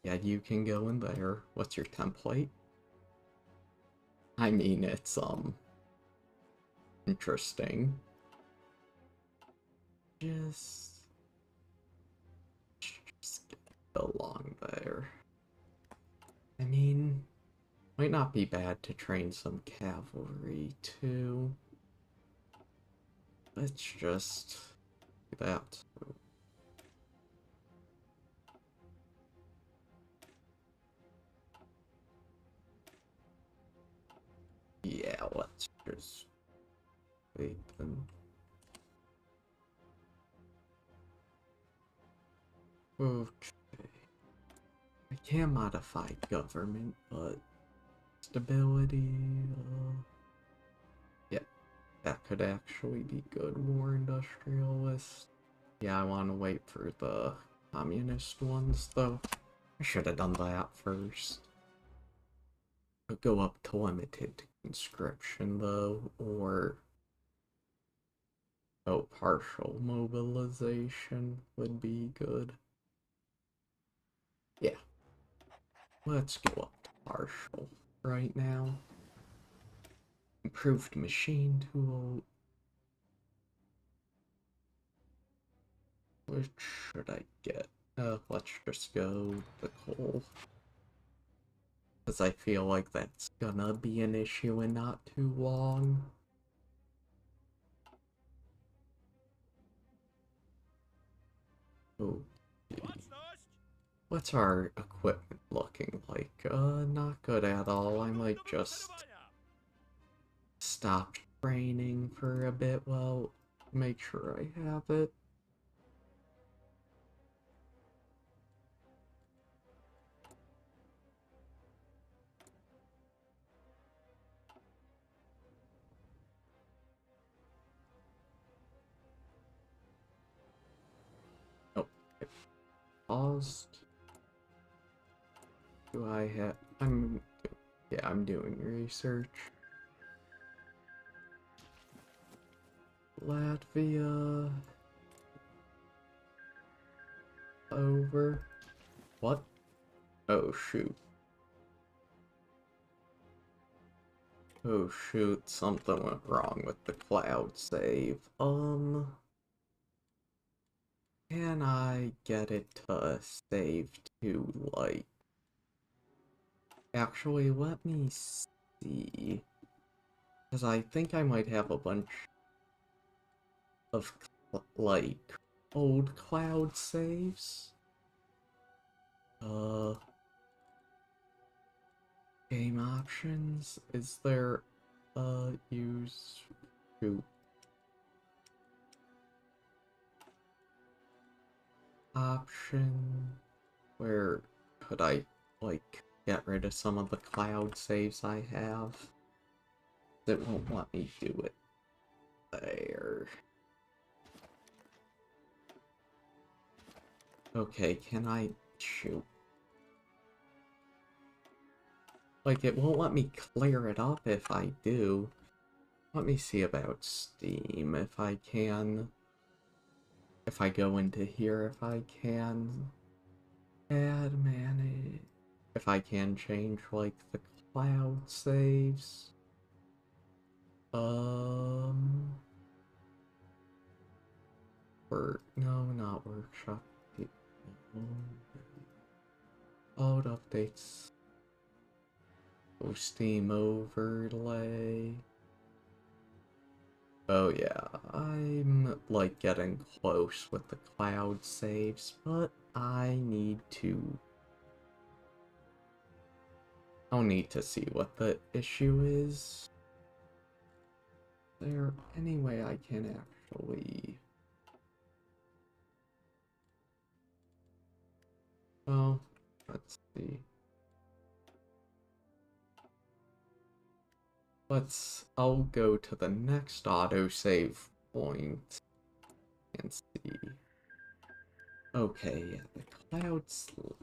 Yeah, you can go in there. What's your template? I mean, it's, interesting. Just get along there. I mean, might not be bad to train some cavalry, too. Let's just do that. Yeah, let's just wait then. Okay. I can modify government, but stability, yeah, that could actually be good. War industrialist. Yeah, I want to wait for the communist ones, though. I should have done that first. Could go up to limited conscription, though, or partial mobilization would be good. Yeah. Let's go up to partial right now. Improved machine tool. Which should I get? Let's just go to coal. Because I feel like that's gonna be an issue in not too long. Oh. What's our equipment looking like? Not good at all. I might just stop training for a bit while make sure I have it. Oh, it paused. Do I have... yeah, I'm doing research. Latvia... Over. What? Oh, shoot. Oh, shoot. Something went wrong with the cloud save. Can I get it to save to, like... Actually, let me see. Because I think I might have a bunch of, like, old cloud saves. Game options? Is there, use... Shoot. Option... Where could I, like, get rid of some of the cloud saves I have? It won't let me do it there. Okay, can I... Shoot. Like, it won't let me clear it up if I do. let me see about Steam, if I can. If I go into here, if I can add manage. If I can change, like, the cloud saves. No, not workshop. Load updates. Oh, Steam overlay. Oh yeah, I'm like getting close with the cloud saves, but I'll need to see what the issue is. Is there any way I can actually... Well, let's see. I'll go to the next autosave point and see. Okay, yeah, the cloud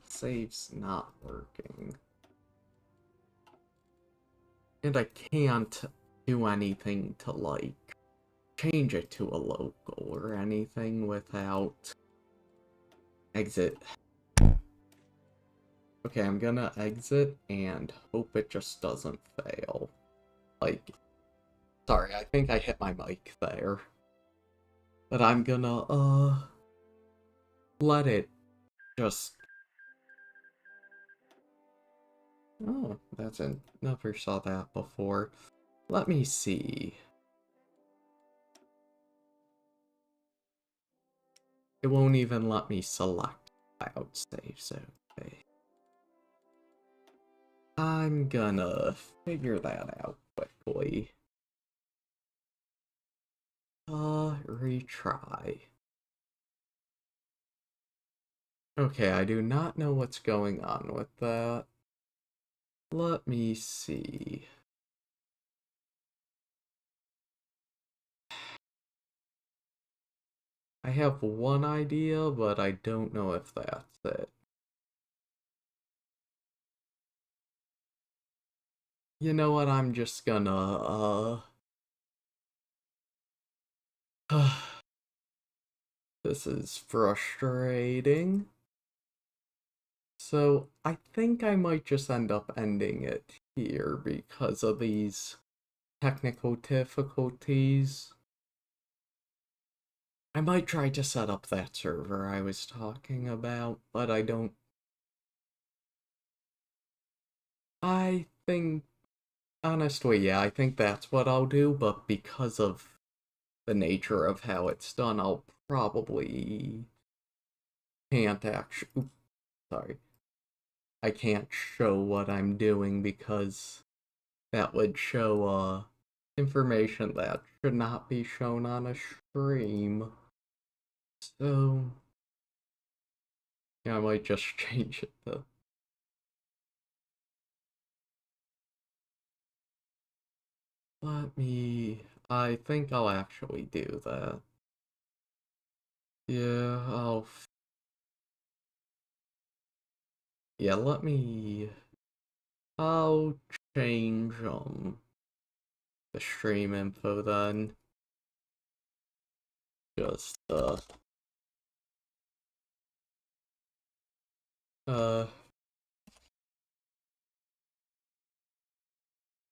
save's not working. And I can't do anything to, like, change it to a local or anything without exit. Okay, I'm gonna exit and hope it just doesn't fail. Like, sorry, I think I hit my mic there. But I'm gonna, let it just... Oh, that's it. Never saw that before. Let me see. It won't even let me select cloud saves, okay. I'm gonna figure that out quickly. Retry. Okay, I do not know what's going on with that. Let me see. I have one idea, but I don't know if that's it. You know what, I'm just gonna, this is frustrating. So, I think I might just end up ending it here because of these technical difficulties. I might try to set up that server I was talking about, but I think, honestly, yeah, I think that's what I'll do, but because of the nature of how it's done, I'll probably can't actually, sorry, I can't show what I'm doing because that would show, information that should not be shown on a stream. So, yeah, I might just change it to... I think I'll actually do that. Yeah, yeah, I'll change, the stream info then. Just, uh,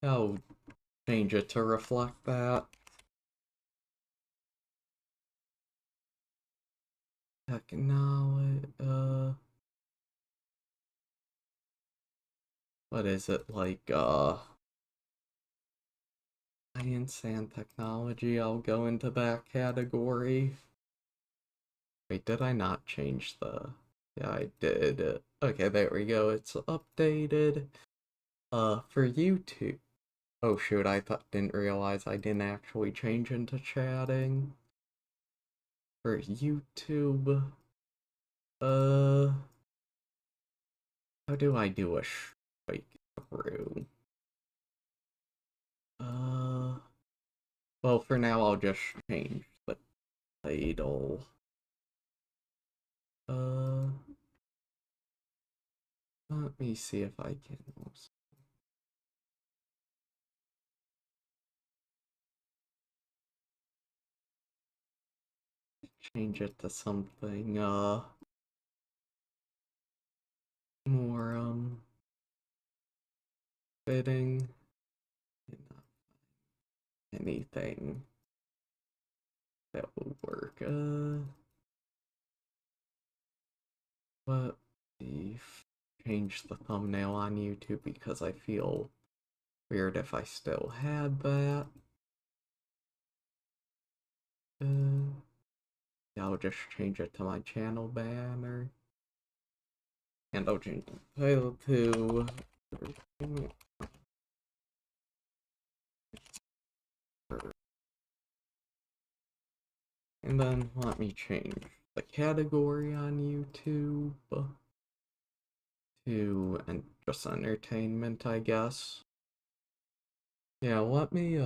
I'll change it to reflect that. Technology, what is it, like, science and technology, I'll go into that category. Wait, did I not change the... Yeah, I did. Okay, there we go, it's updated. For YouTube... Oh shoot, didn't realize I didn't actually change into chatting. For YouTube... How do I do a strike through? Well, for now, I'll just change the title. Let me see if I can... change it to something, more, fitting. Anything that will work, but change the thumbnail on YouTube because I feel weird if I still had that. Yeah, I'll just change it to my channel banner. And I'll change the title to... And then let me change the category on YouTube to just entertainment, I guess. Yeah, let me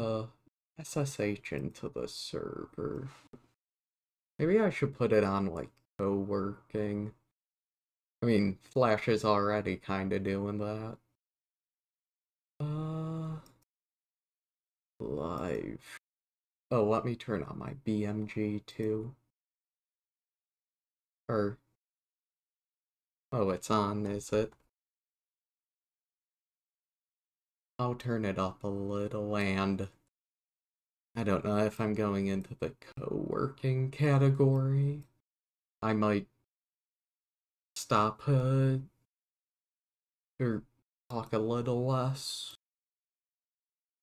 SSH into the server. Maybe I should put it on like co-working. I mean, Flash is already kind of doing that. Live. Oh, let me turn on my BMG too. Or, oh, it's on, is it? I'll turn it up a little, and I don't know if I'm going into the co-working category. I might stop or talk a little less.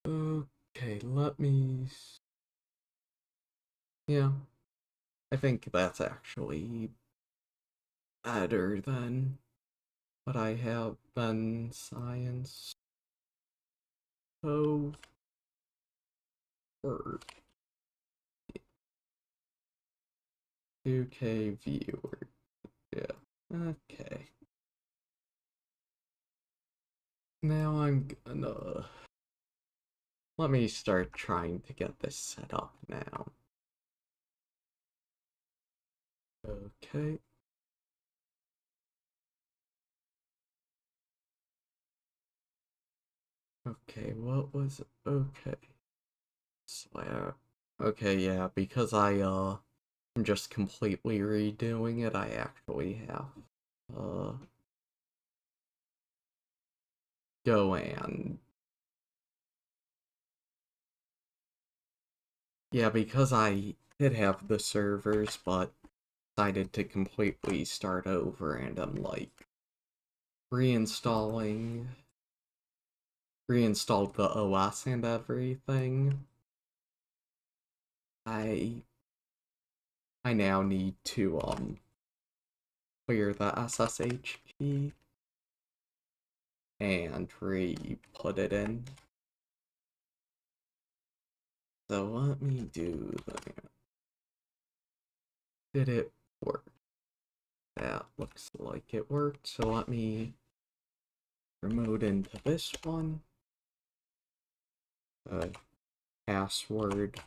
Okay, let me... Yeah, I think that's actually better than what I have been science. So, word. 2K viewer. Yeah, okay. Now I'm gonna... Let me start trying to get this set up now. Okay. Okay, what was... Okay. Slap. Okay, yeah, because I'm just completely redoing it, I actually have, go and... Yeah, because I did have the servers, but decided to completely start over, and I'm, like, reinstalled the OS and everything. I now need to, clear the SSH key and re-put it in. So let me do that. Did it work? That looks like it worked, so let me remote into this one. Password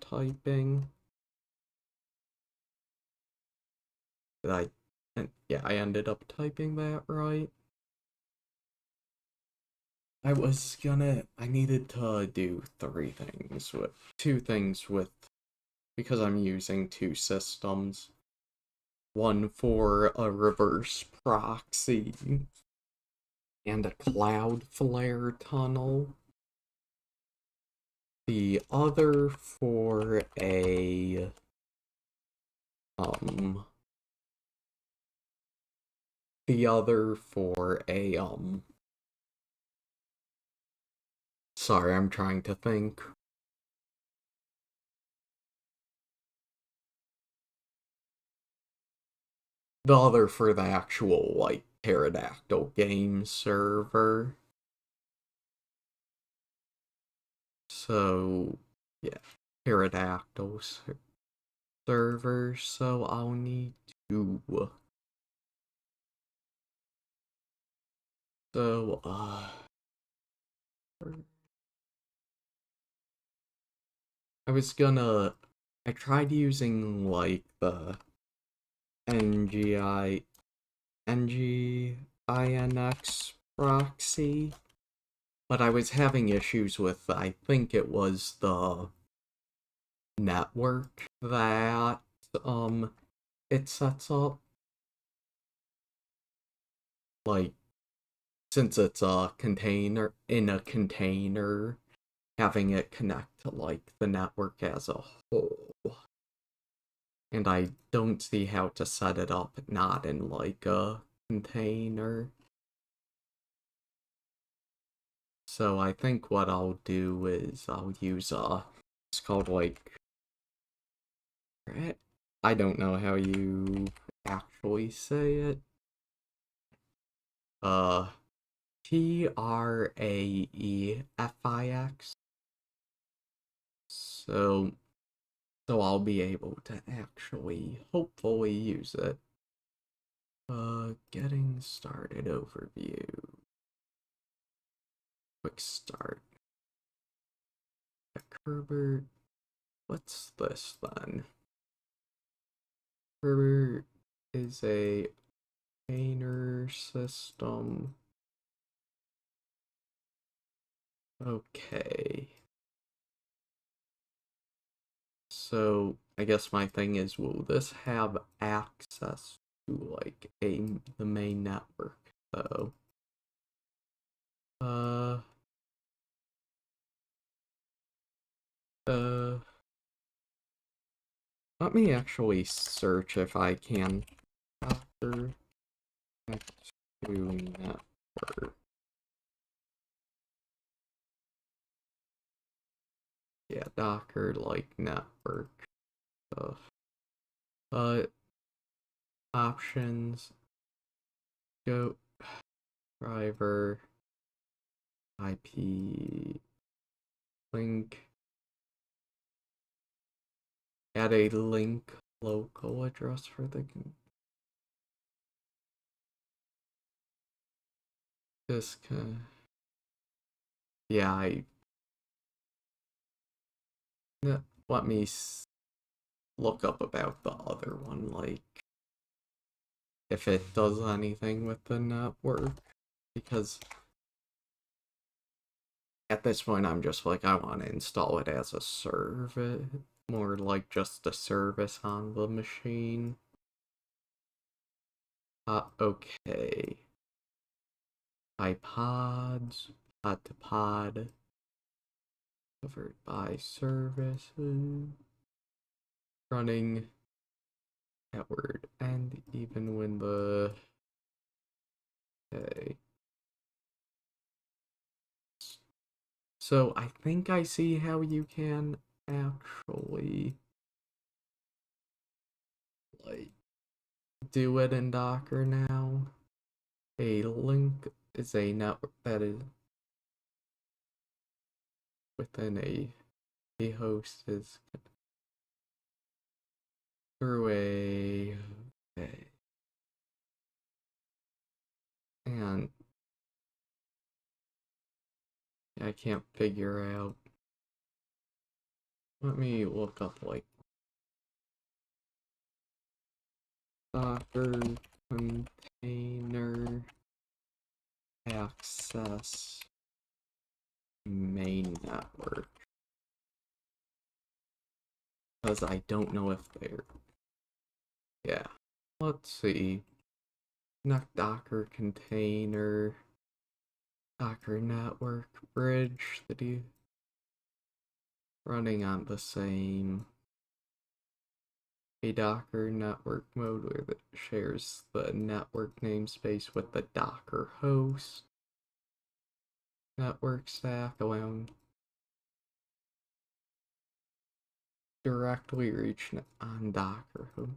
typing. Yeah, I ended up typing that right. I needed to do two things with, because I'm using two systems. One for a reverse proxy and a Cloudflare tunnel. The other for a, sorry, I'm trying to think. The other for the actual, like, Pterodactyl game server. So, yeah, Pterodactyl server, so I'll need to... So, I tried using, like, the NGINX proxy, but I was having issues with, I think it was the network that it sets up. Like, since it's a container in a container, having it connect to like the network as a whole. And I don't see how to set it up not in like a container. So I think what I'll do is I'll use it's called like, I don't know how you actually say it. Uh Praefix. So I'll be able to actually hopefully use it. Getting started overview. Quick start. Herbert. What's this then? Herbert is a painter system. Okay. So I guess my thing is, will this have access to like the main network though? Uh uh Let me actually search if I can Docker next to network. Yeah, Docker like network stuff. Options, go driver, IP link, add a link local address for the this can, yeah, let me look up about the other one, like if it does anything with the network, because at this point I'm just like, I want to install it as a service, more like just a service on the machine. Okay. iPods, pod to pod, covered by services, running outward, and even when the, okay. So I think I see how you can actually like do it in Docker now. A link is a network that is within a host is through okay. And I can't figure out. Let me look up like Docker container access main network, because I don't know if they're, yeah, let's see, connect Docker container, Docker network bridge that you running on the same a Docker network mode where it shares the network namespace with the Docker host network stack, allowing directly reach on Docker host,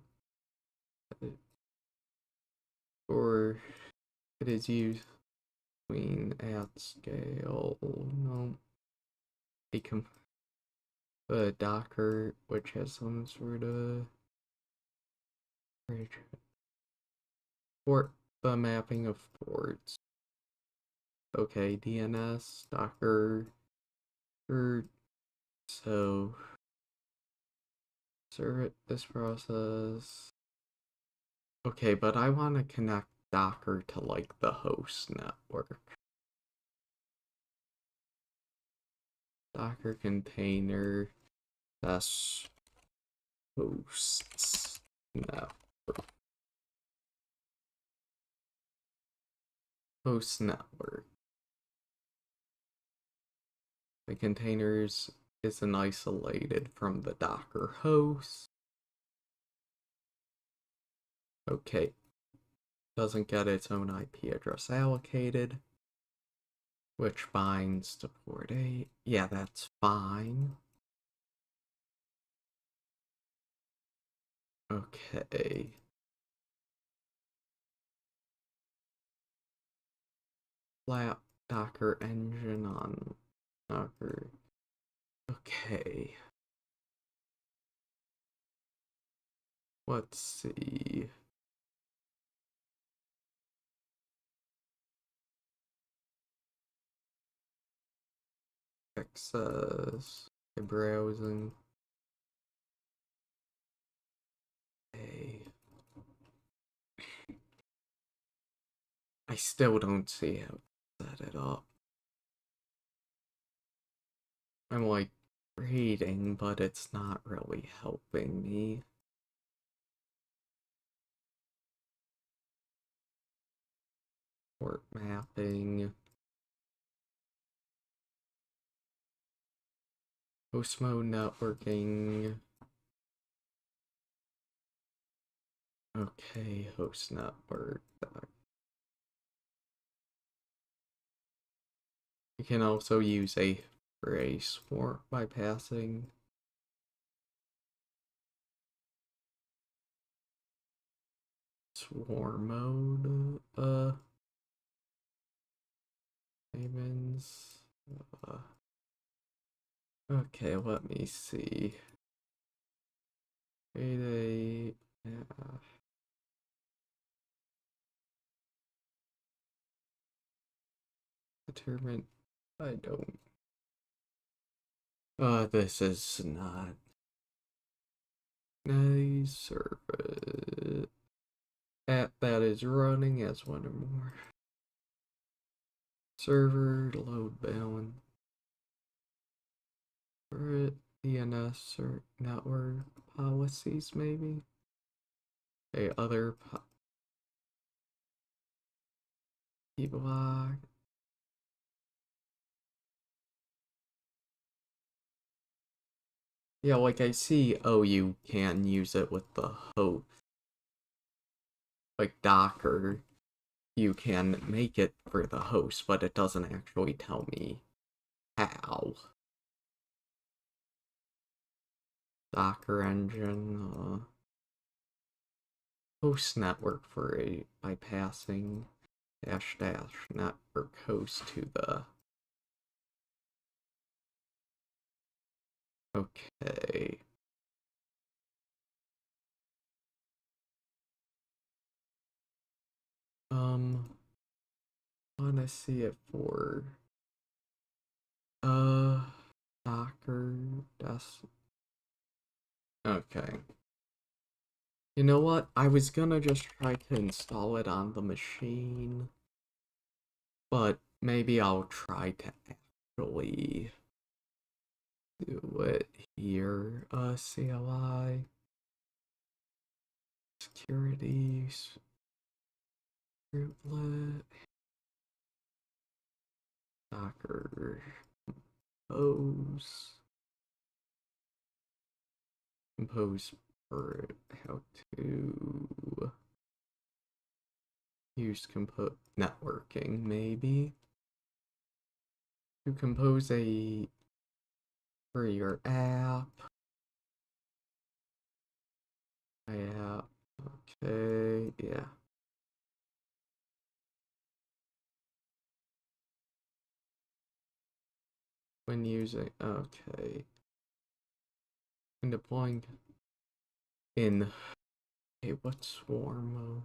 or it is used between at scale. No, the Docker, which has some sort of port, the mapping of ports. Okay, DNS, Docker, so serve it, this process. Okay, but I want to connect Docker to like the host network. Docker container That's hosts network. Host network. The containers isn't isolated from the Docker host. Okay. Doesn't get its own IP address allocated, which binds to port 8. Yeah, that's fine. Okay. Flat Docker engine on Docker. Okay. Let's see. Access. Browsing. Okay. I still don't see how to set it up. I'm like reading, but it's not really helping me. Port mapping. Host mode networking. Okay, host network. You can also use a phrase for bypassing. Swarm mode. Payments. Okay, let me see. Payday. Yeah. Determine. I don't. This is not. Nice service. App that is running as one or more. Server load balance. For DNS or network policies, maybe. Okay, other block. Yeah, like I see, oh, you can use it with the host. Like Docker, you can make it for the host, but it doesn't actually tell me how. Docker engine, host network for a bypassing dash network host to the. Okay. I wanna see it for Docker desk. Okay. You know what? I was gonna just try to install it on the machine, but maybe I'll try to actually do it here. CLI security rootlet Docker compose for how to use networking, maybe to compose a for your app. Okay, yeah. When using, okay. When deploying in, okay, what's swarm mode?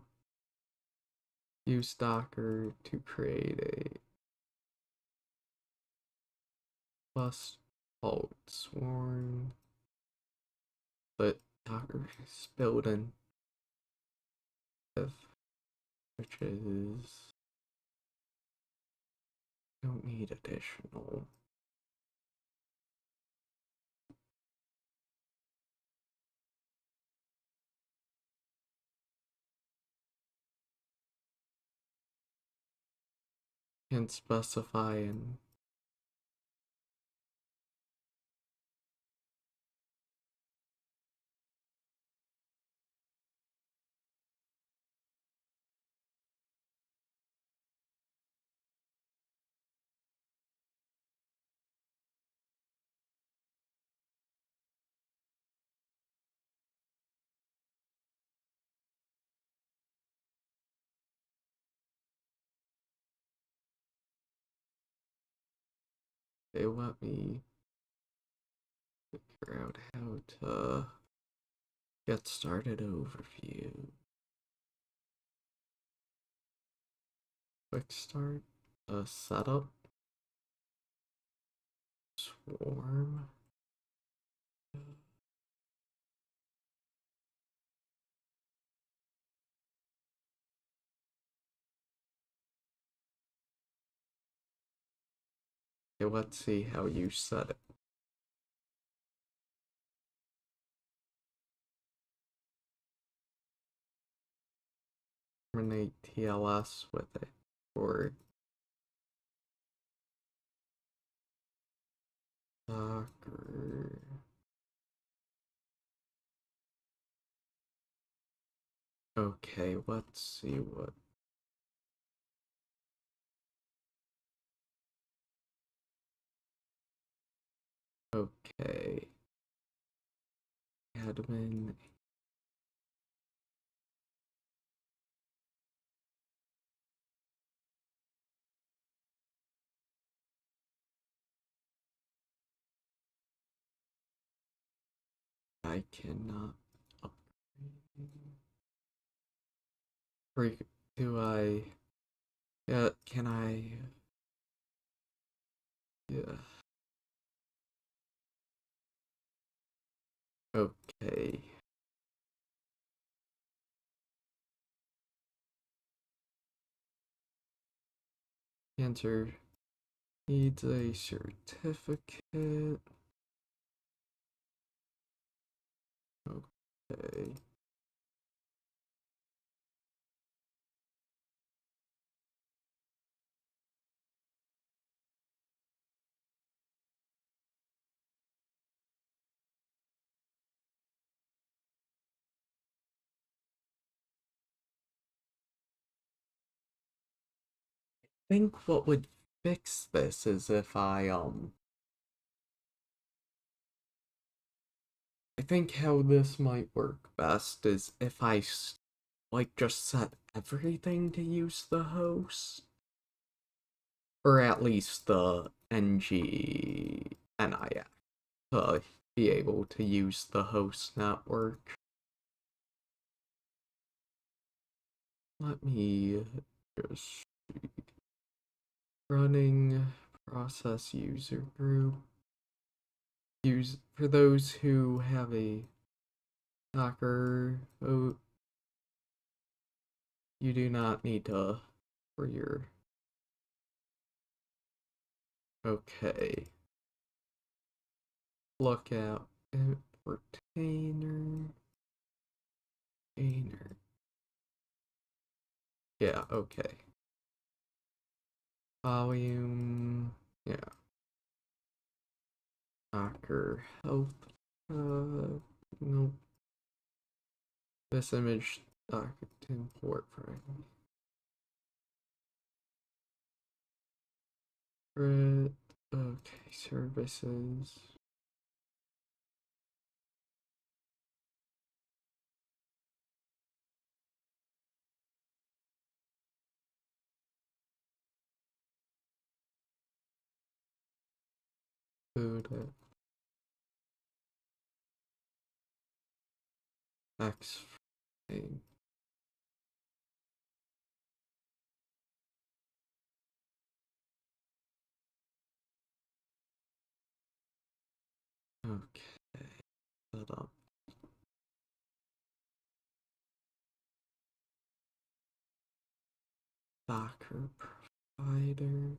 Use Docker to create a plus alt swarm, but Docker is built in, which is, don't need additional. Can't specify and they let me figure out how to get started overview. Quick start, setup, swarm. Okay, let's see how you set it. Terminate TLS with it, or Docker. Okay, let's see what. Okay. Admin. I cannot upgrade. Or do I? Yeah, can I? Yeah. Okay. Enter needs a certificate. Okay. I think what would fix this is if I think how this might work best is if I like just set everything to use the host, or at least the NGNIX to be able to use the host network. Let me just running process user group. Use for those who have a Docker. Oh, you do not need to for your. Okay. Look out for Tainer. Yeah, okay. Volume. Yeah. Docker health. Nope. This image docker import fragment. Okay, services. Food X frame. Okay, set up. Docker provider.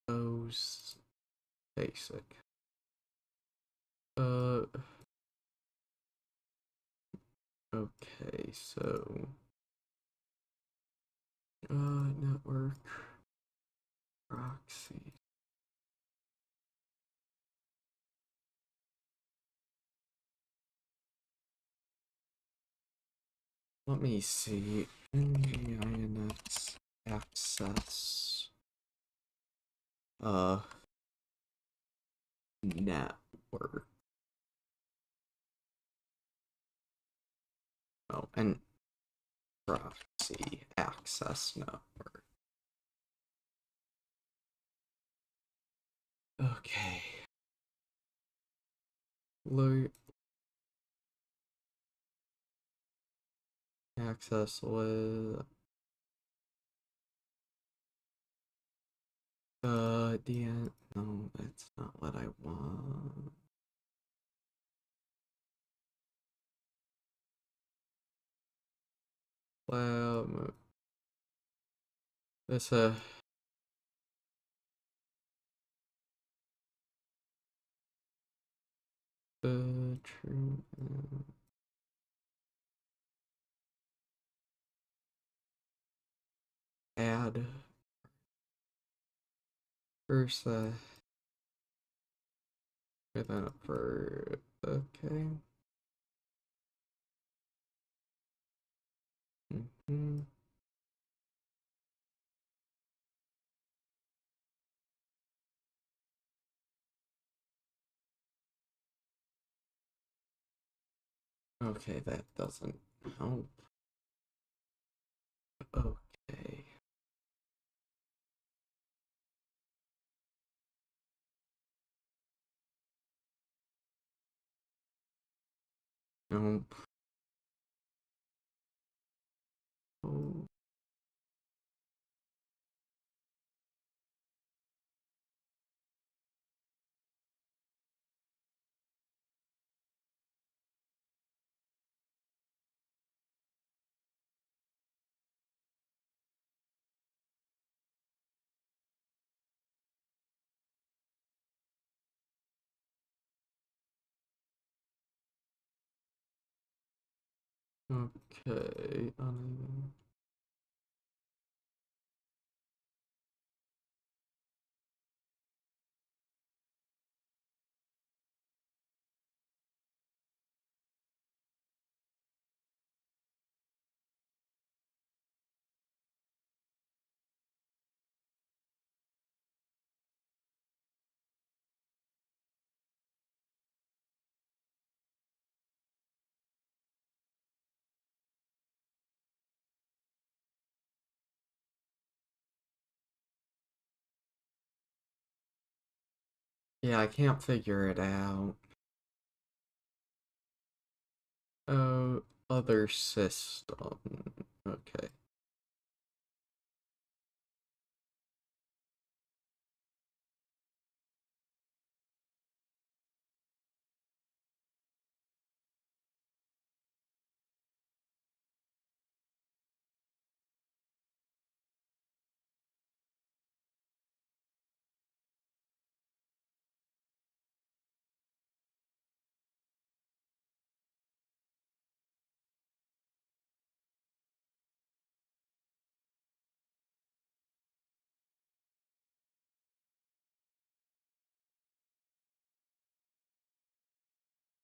Those basic. Uh, okay, so network proxy. Let me see. Nginx access network. Oh, and proxy access network. Okay. Load access with DN. No, that's not what I want. This true. Add first within a for okay. Okay, that doesn't help. Okay. Nope. Oh. Okay. Yeah, I can't figure it out. Oh, other system. Okay.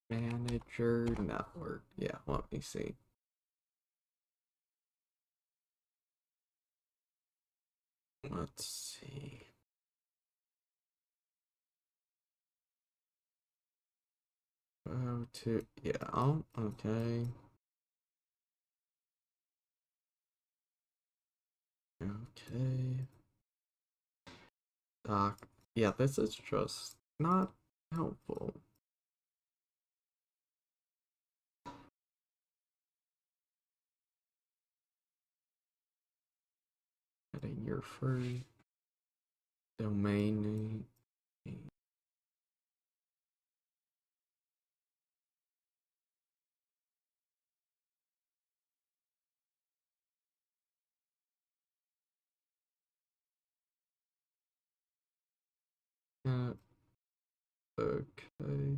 Manager network. Yeah, let me see. Let's see. Oh, yeah, okay. Okay. Yeah, this is just not helpful. Adding your first domain name. Okay.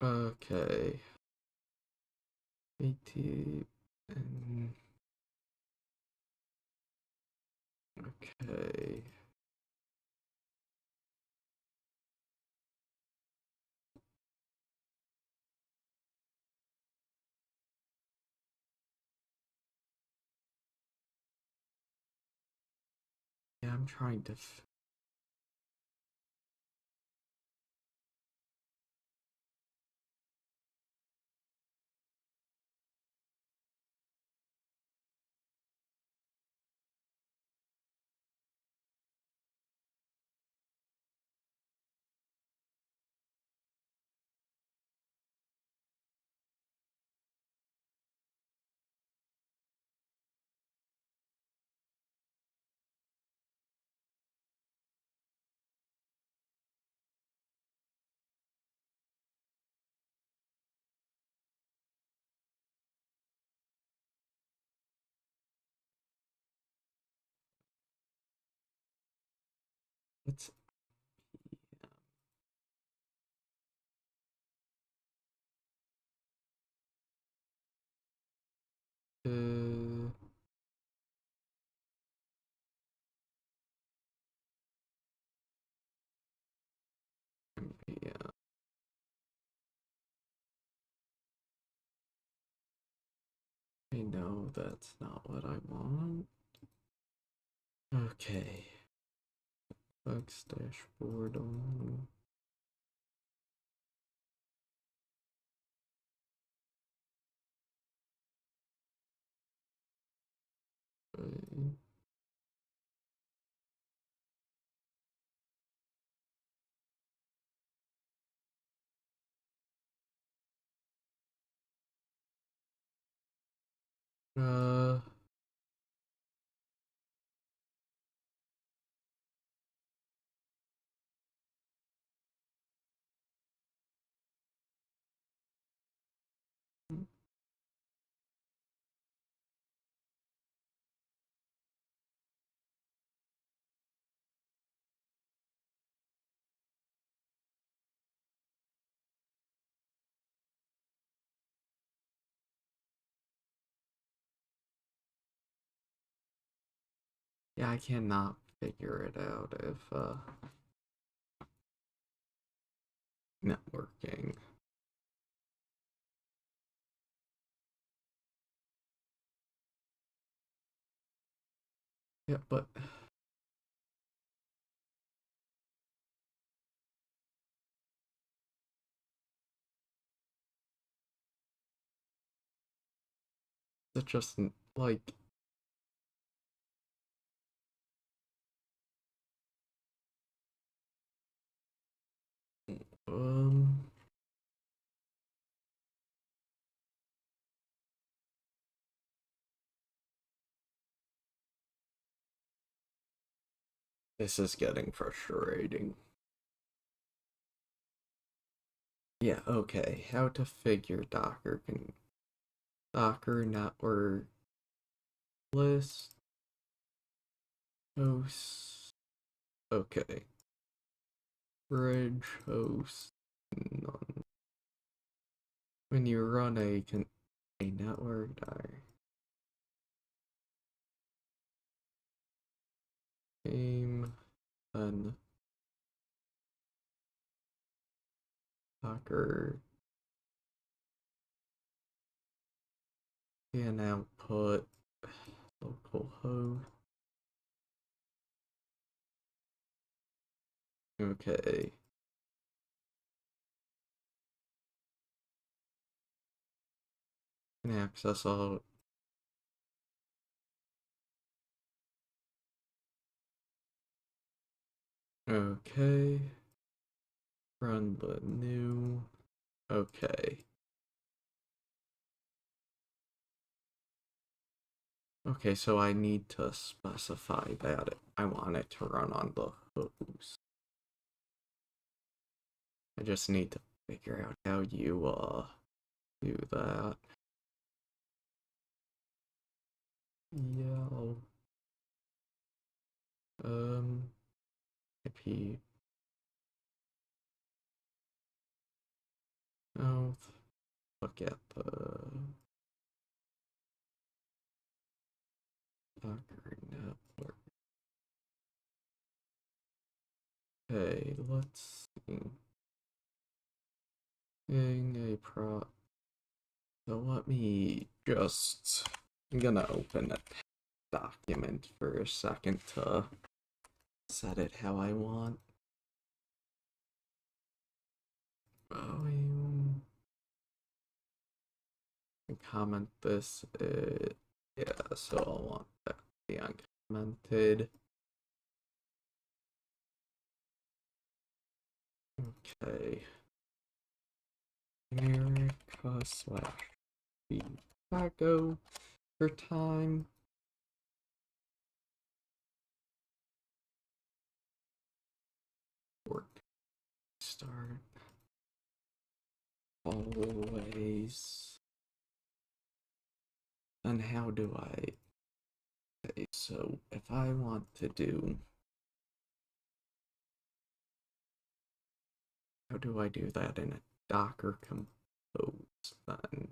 Okay. 80 and okay. Yeah, I'm trying to let's yeah. I know that's not what I want. Okay. Flex dashboard on. Okay. Uh, yeah, I cannot figure it out if networking. Yeah, but it's just like um this is getting frustrating. Yeah, okay. How to figure Docker network list hosts. Okay. Bridge host none. When you run a network game, then Docker can output localhost. Okay. Can access all. Okay. Run the new. Okay. Okay, so I need to specify that I want it to run on the host. I just need to figure out how you do that. Yeah. IP. Oh, look at the Docker network. Okay, let's see. Getting a prop. So let me just. I'm gonna open a document for a second to set it how I want. Volume. Comment this. Yeah, so I'll want that to be uncommented. Okay. America / Chicago for time. Work. Start. Always. And how do I? Okay, so if I want to do. How do I do that in a Docker compose then?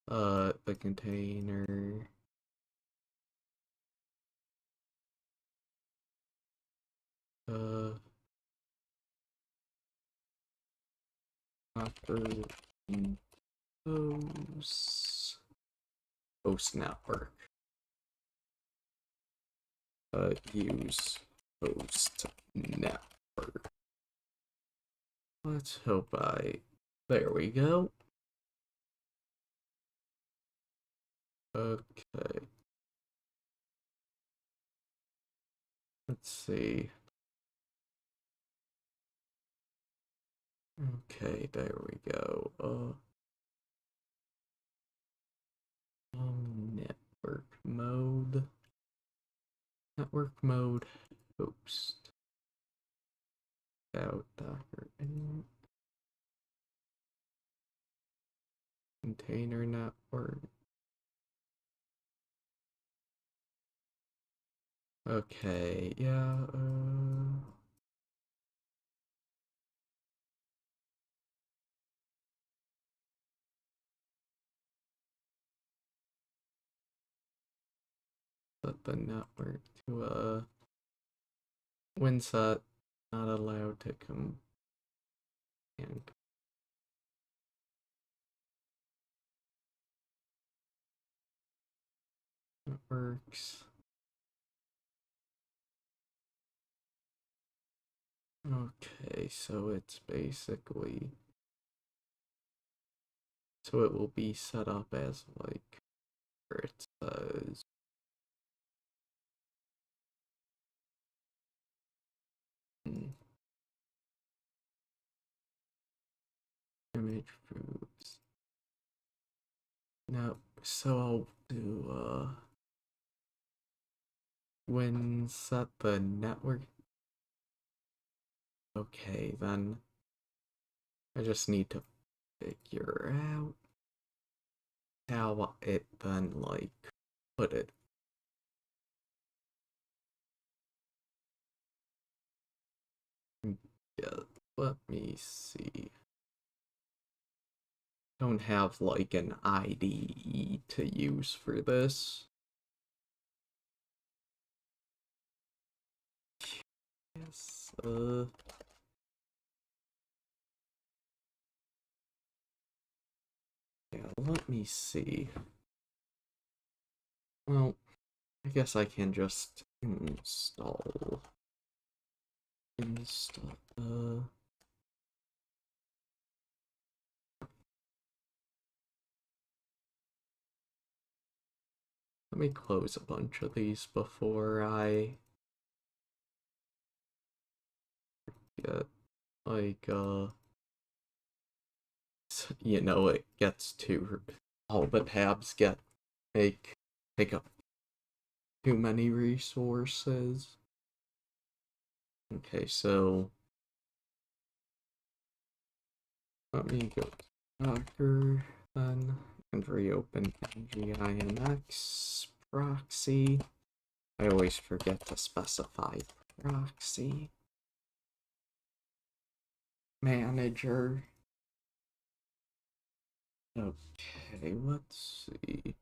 The container. Docker compose host network. Use host network. Let's hope there we go. Okay. Let's see. Okay, there we go. Network mode. Network mode host. Out Docker container network. Okay, yeah, set the network to Winset not allowed to come and networks. Okay, so it's basically so it will be set up as like where it says image groups. No, so I'll do when set the network. Okay, then I just need to figure out how it then like put it. Yeah, let me see. Don't have like an IDE to use for this. Yes, yeah, let me see. Well, I guess I can just install. Let me close a bunch of these before I get like you know, it gets too all the tabs get take up too many resources. Okay, so let me go to Docker then and reopen nginx proxy. I always forget to specify proxy manager. Okay, let's see.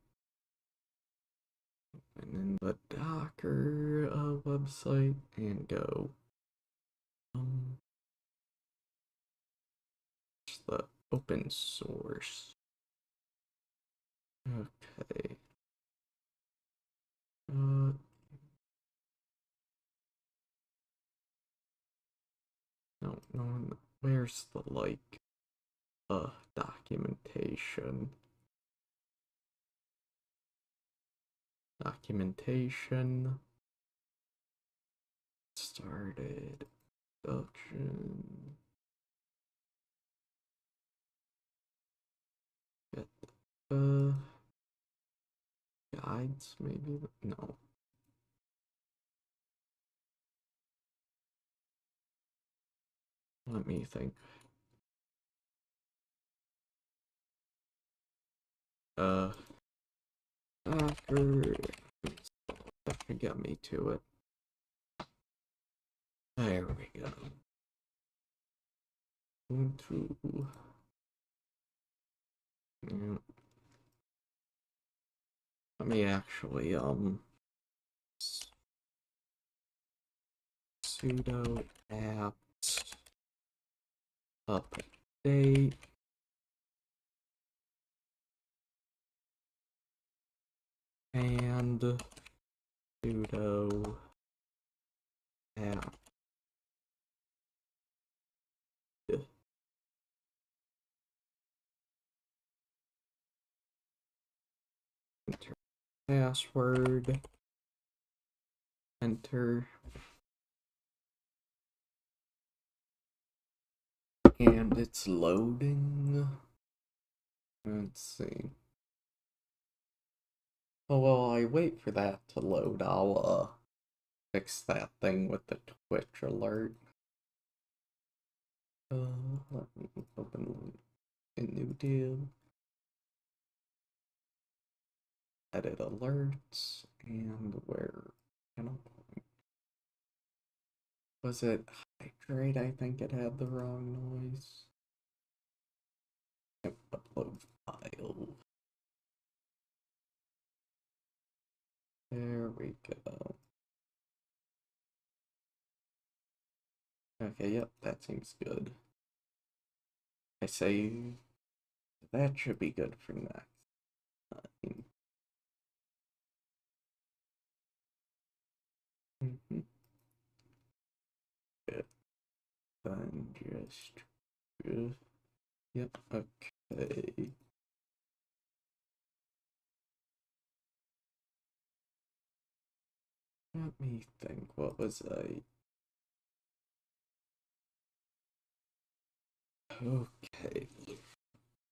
And in the Docker website and go. It's the open source. Okay. No, where's the documentation? Documentation. Started. Production. Get guides, maybe? No. Let me think. Docker. That could get me to it. There we go. Ubuntu. Yeah. Let me actually, sudo apt update and sudo apt enter password, enter, and it's loading. Let's see. Oh, well, I wait for that to load. I'll fix that thing with the Twitch alert. Let me open a new tab. Edit alerts, and where can I was it hydrate? I think it had the wrong noise. Upload file. There we go. Okay, yep, that seems good. I say that should be good for next time. Good. Then just yep, okay. Let me think, what was I? Okay.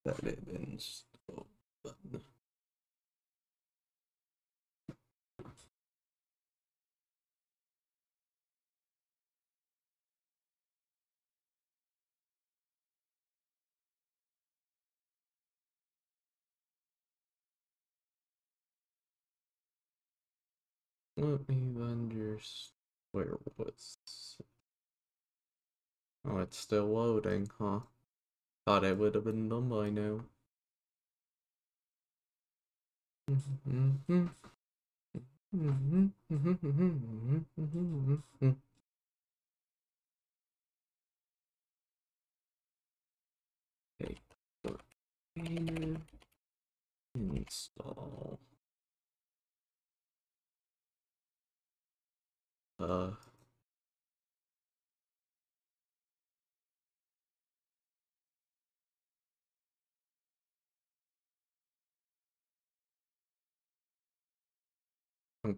That it installed. Let me then just where was oh, it's still loading, huh? Thought it would have been done by now. Okay, container install.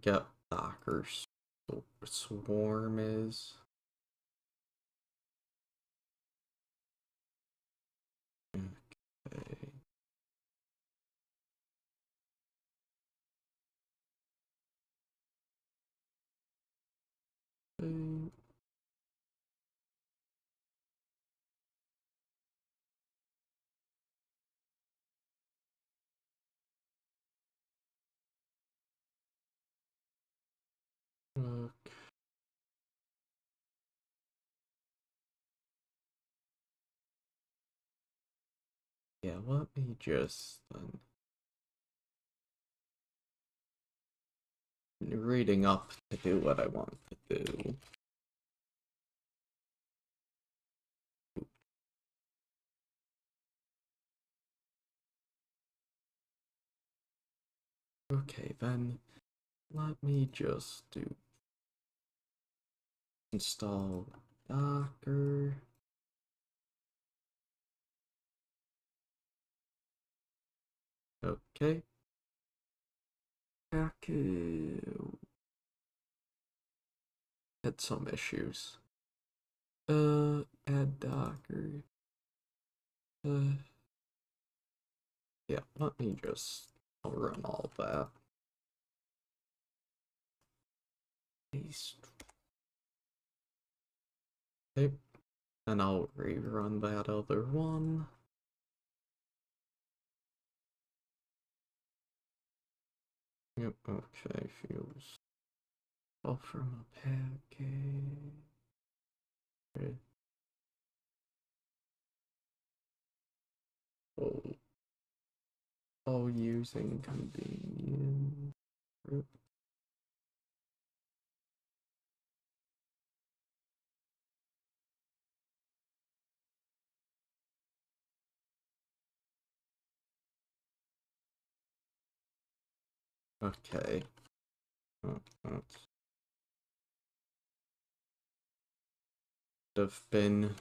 Get Docker swarm is. Okay. Yeah, let me just reading up to do what I want to do. Okay, then let me just do install Docker. Okay. Had some issues. Add Docker. Yeah, let me just run all that. Paste. Okay, and I'll rerun that other one. Yep, okay, feels all from a package. Okay. Oh, using convenient. Okay. That's have been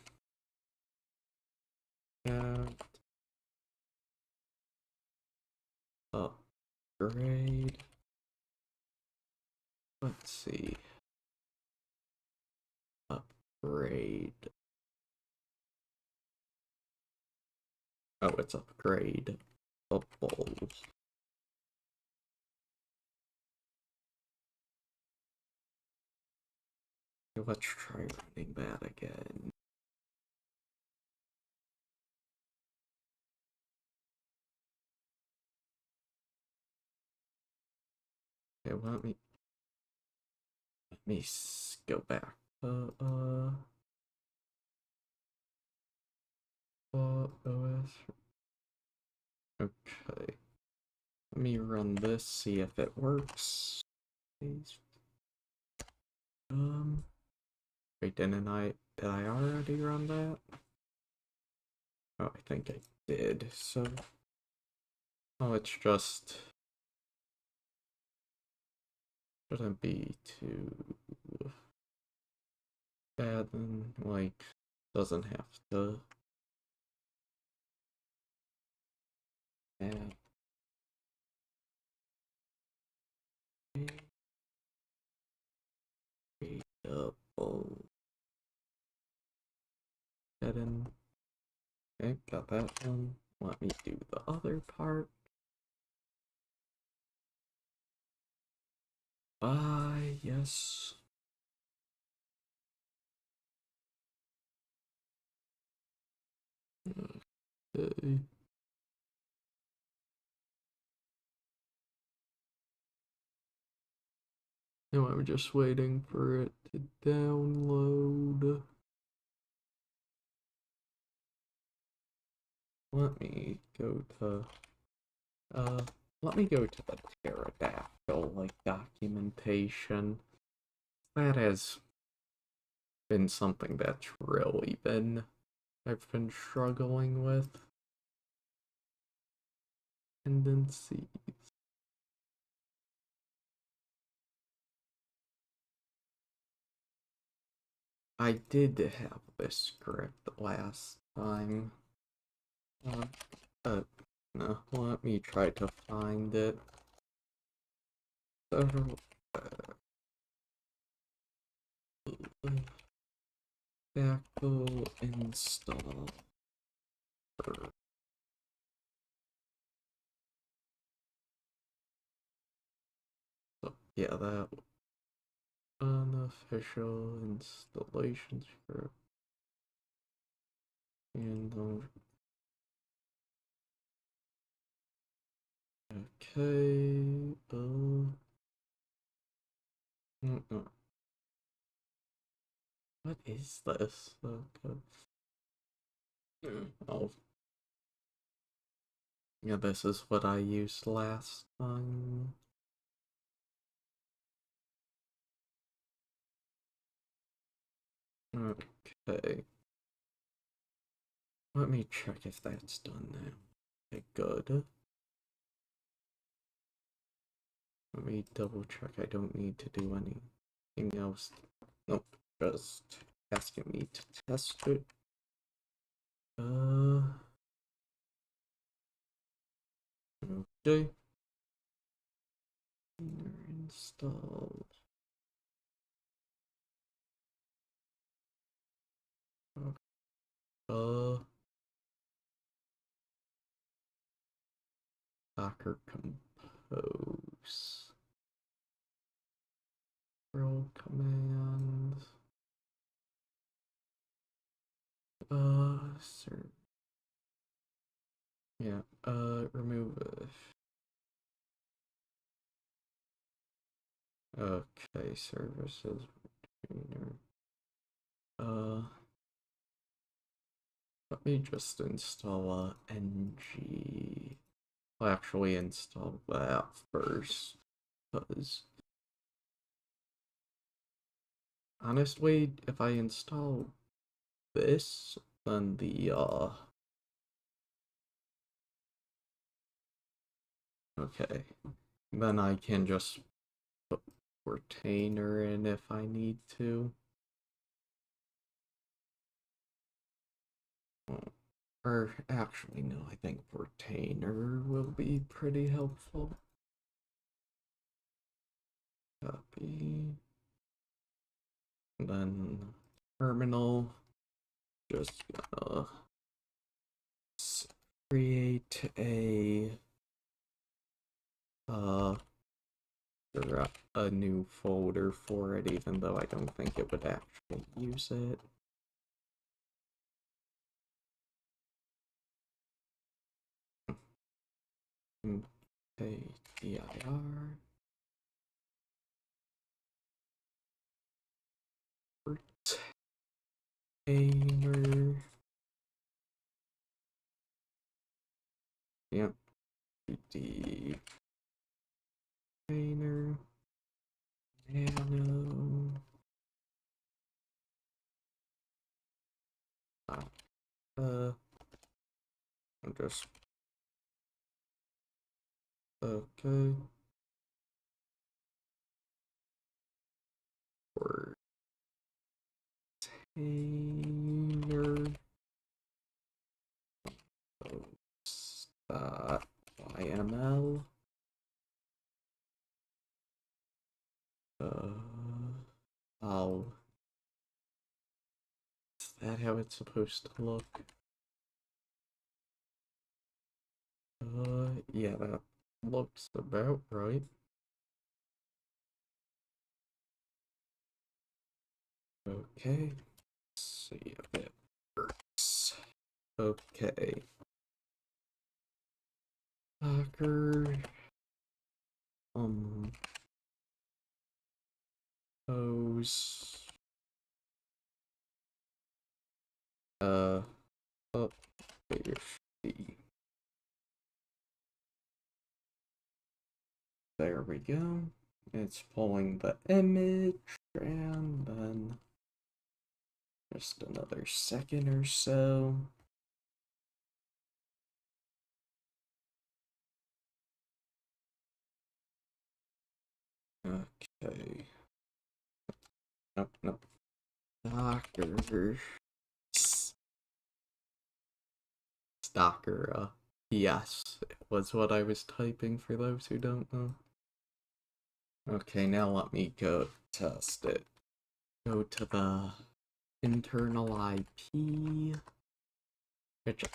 upgrade. Let's see. Upgrade. Oh, it's upgrade. Bubbles. Let's try running that again. Okay, let me go back. OS. Okay. Let me run this, see if it works. Please. Wait, did I already run that? Oh, I think I did, so... Oh, it's just... Shouldn't be too bad, and, like, doesn't have to... add... double... Head in... Okay, got that one. Let me do the other part. Yes. Okay. Now I'm just waiting for it to download. Let me go to the pterodactyl like documentation. That has been something that's really been I've been struggling with. Tendencies. I did have this script last time. No, let me try to find it. So, Dactyl install. So, yeah, that unofficial installation script. And okay, what is this? Okay. Oh, Yeah, this is what I used last time. Okay. Let me check if that's done now. Okay, good. Let me double check I don't need to do anything else. Nope, just asking me to test it. Okay. Installed. Docker compose. Roll command. Sir. Yeah, remove it. Okay, services. Let me just install a ng. I'll actually install that first, because honestly, if I install this, then okay, then I can just put retainer in if I need to. Or actually, no, I think retainer will be pretty helpful. Copy. And then terminal, just gonna create a new folder for it, even though I don't think it would actually use it. Okay, dir. Retainer. Yep. Retainer. Nano. I'm just okay. Retainer. YML. Oh, is that how it's supposed to look? Yeah, that looks about right. Okay, let's see if it works. Okay. Docker. Pose. Oh, there we go. It's pulling the image, and then just another second or so. Okay. Nope. Docker. Docker, yes, was what I was typing for those who don't know. Okay, now let me go test it. Go to the internal IP, which I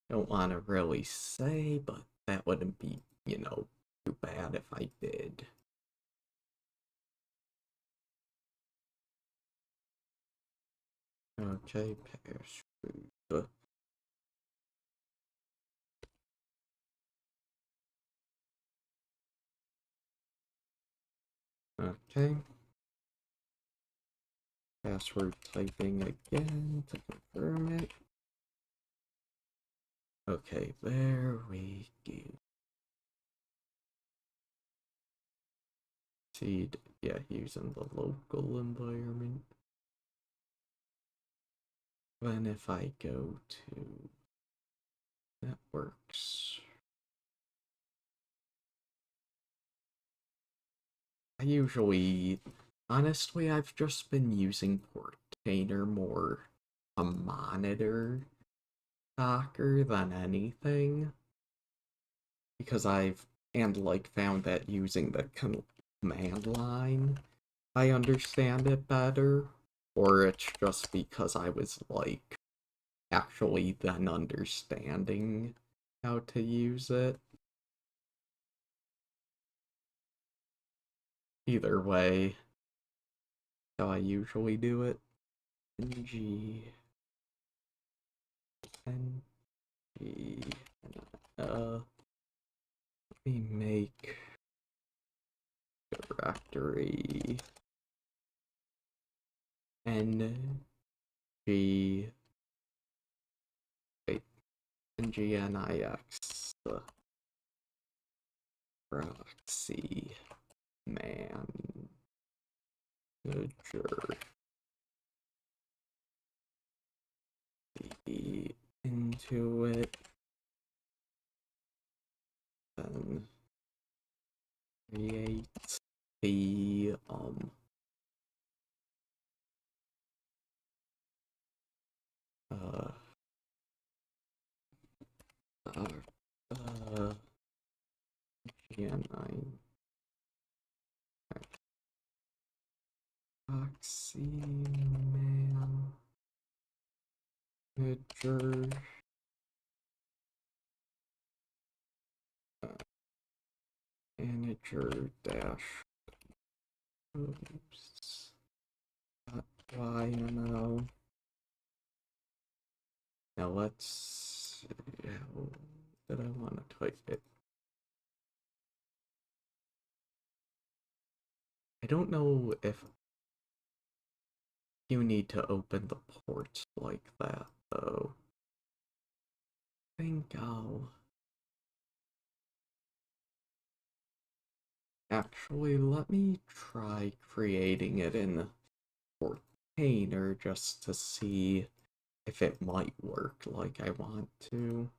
don't want to really say, but that wouldn't be, too bad if I did. Okay, password. Okay. Password typing again to confirm it. Okay, there we go. Seed, yeah, using the local environment. Then if I go to networks, honestly, I've just been using Portainer more a monitor talker than anything. Because found that using the command line, I understand it better. Or it's just because I was actually then understanding how to use it. Either way, how I usually do it. NG, NG, let me make directory NG, wait, NGNIX, proxy manager, into it, then create the uh GN9 proxy manager manager dash oops YML. Now let's see, how did I want to type it? I don't know if you need to open the ports like that, though. I think I'll... Actually, let me try creating it in Portainer just to see if it might work like I want to.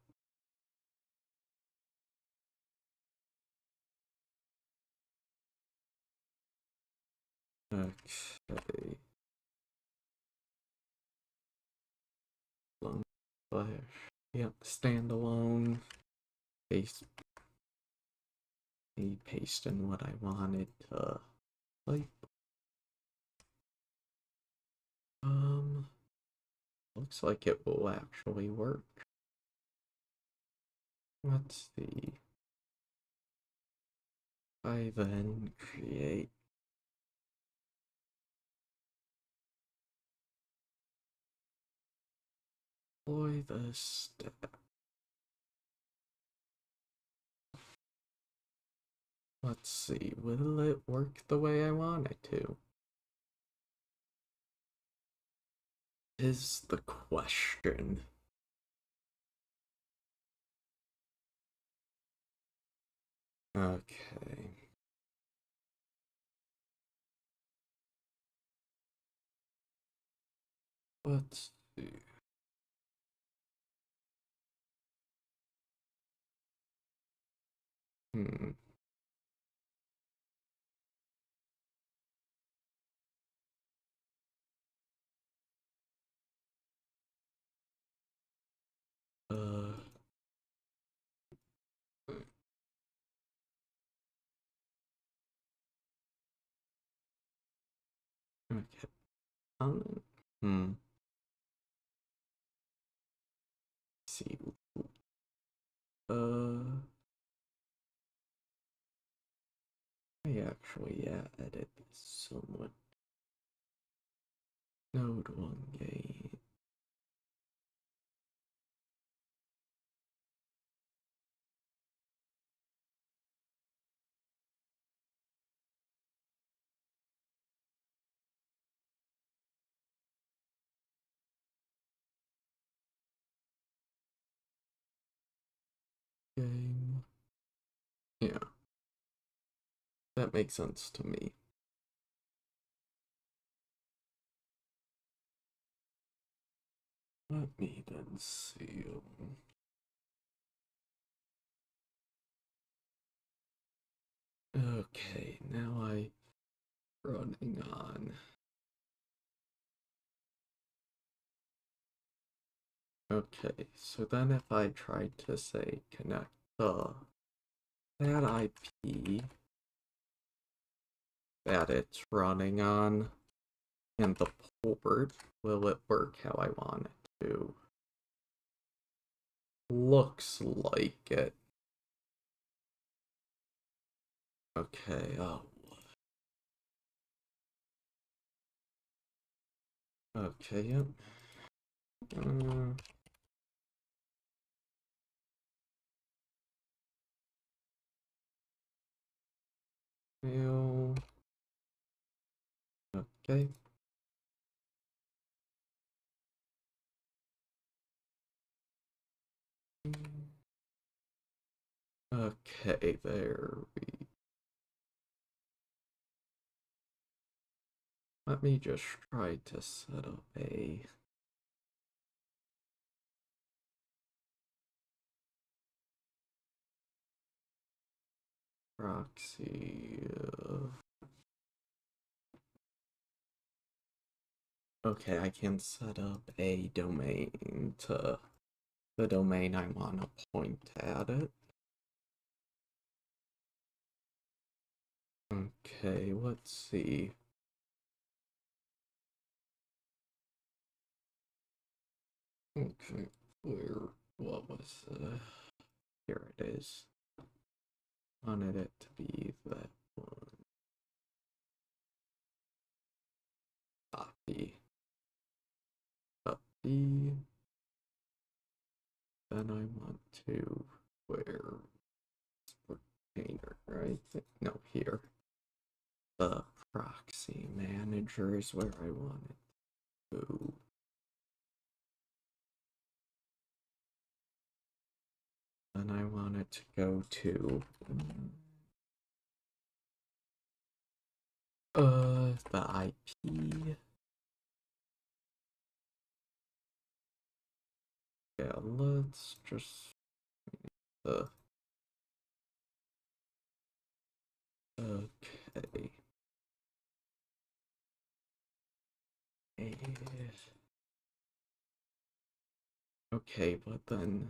Okay. Flash. Yep, standalone. Paste. Paste in what I wanted to type. Looks like it will actually work. Let's see. I then create deploy the step. Let's see, will it work the way I want it to? Is the question. Okay. Let's see. Hmm. Okay. Hmm. See. I actually, yeah, edit this somewhat. Node 1 game. game. Yeah. That makes sense to me. Let me then see. Okay, now I running on. Okay, so then if I try to say connect that IP that it's running on and the port, will it work how I want it to? Looks like it. Okay, oh. Okay, yep. Fail. Okay. Okay, there we. Let me just try to set up a proxy. Okay, I can set up a domain to the domain I want to point at it. Okay, let's see. Okay, what was, here it is. Wanted it to be that one. Copy. Copy. Then I want to, where, container, right? No, here. The proxy manager is where I want it to go. And I want it to go to the IP. Yeah, let's just okay. Okay, but then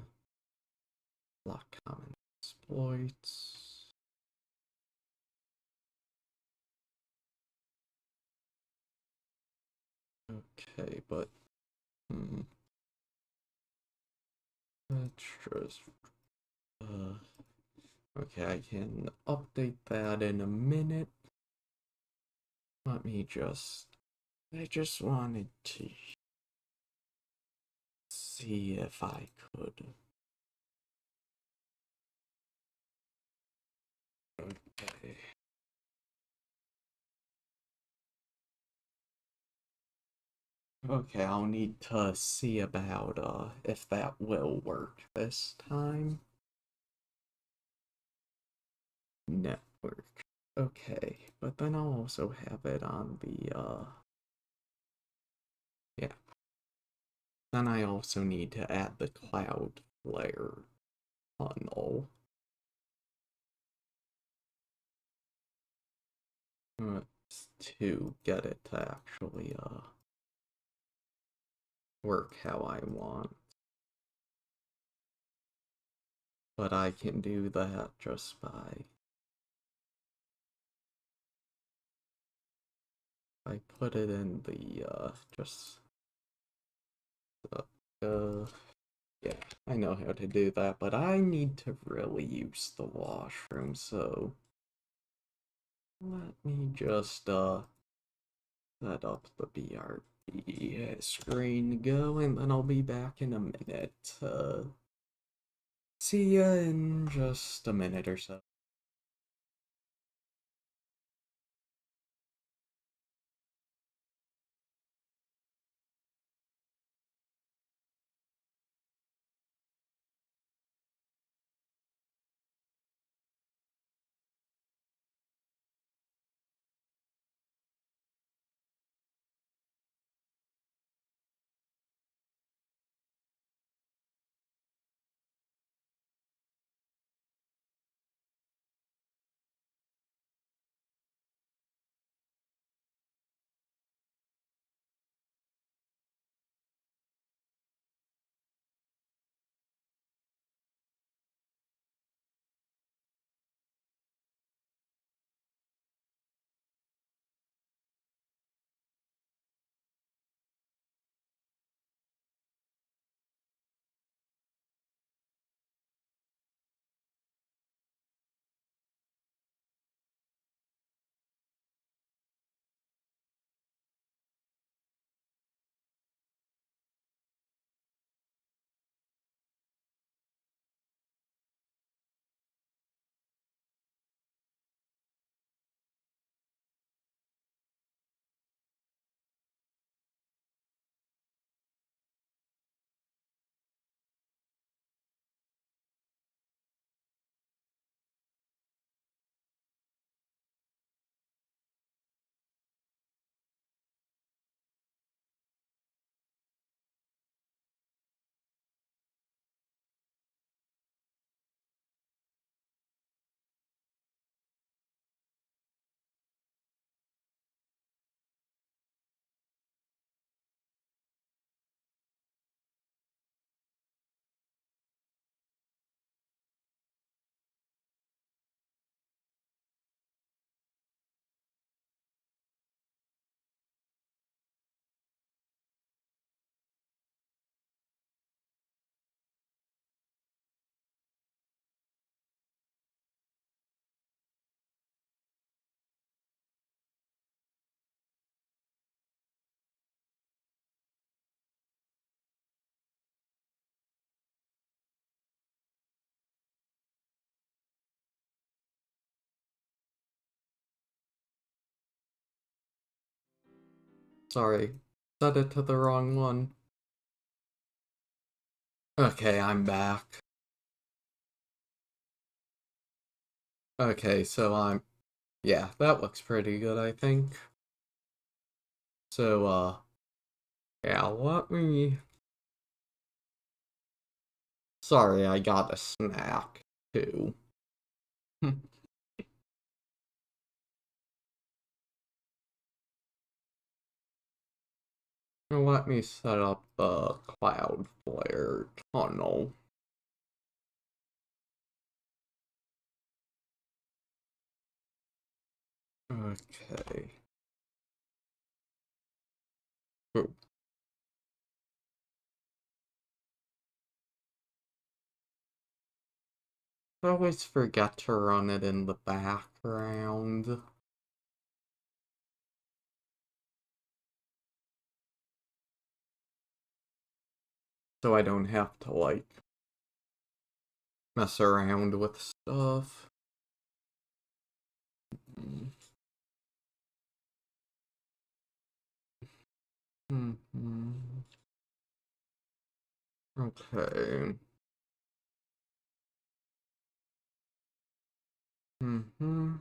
block common exploits. Okay, but let's just okay, I can update that in a minute. Let me I just wanted to see if I could. Okay. Okay, I'll need to see about if that will work this time. Network. Okay, but then I'll also have it on the yeah. Then I also need to add the Cloudflare tunnel. To get it to actually work how I want. But I can do that just by I put it in the just yeah, I know how to do that, but I need to really use the washroom, so let me just set up the BRB screen go, and then I'll be back in a minute. See ya in just a minute or so. Sorry, set it to the wrong one. Okay, I'm back. Okay, so yeah, that looks pretty good, I think. So, yeah, let me... Sorry, I got a snack, too. Let me set up the cloud flare tunnel. Okay. Ooh. I always forget to run it in the background. So I don't have to, like, mess around with stuff. Mm-hmm. Okay. Mm-hmm.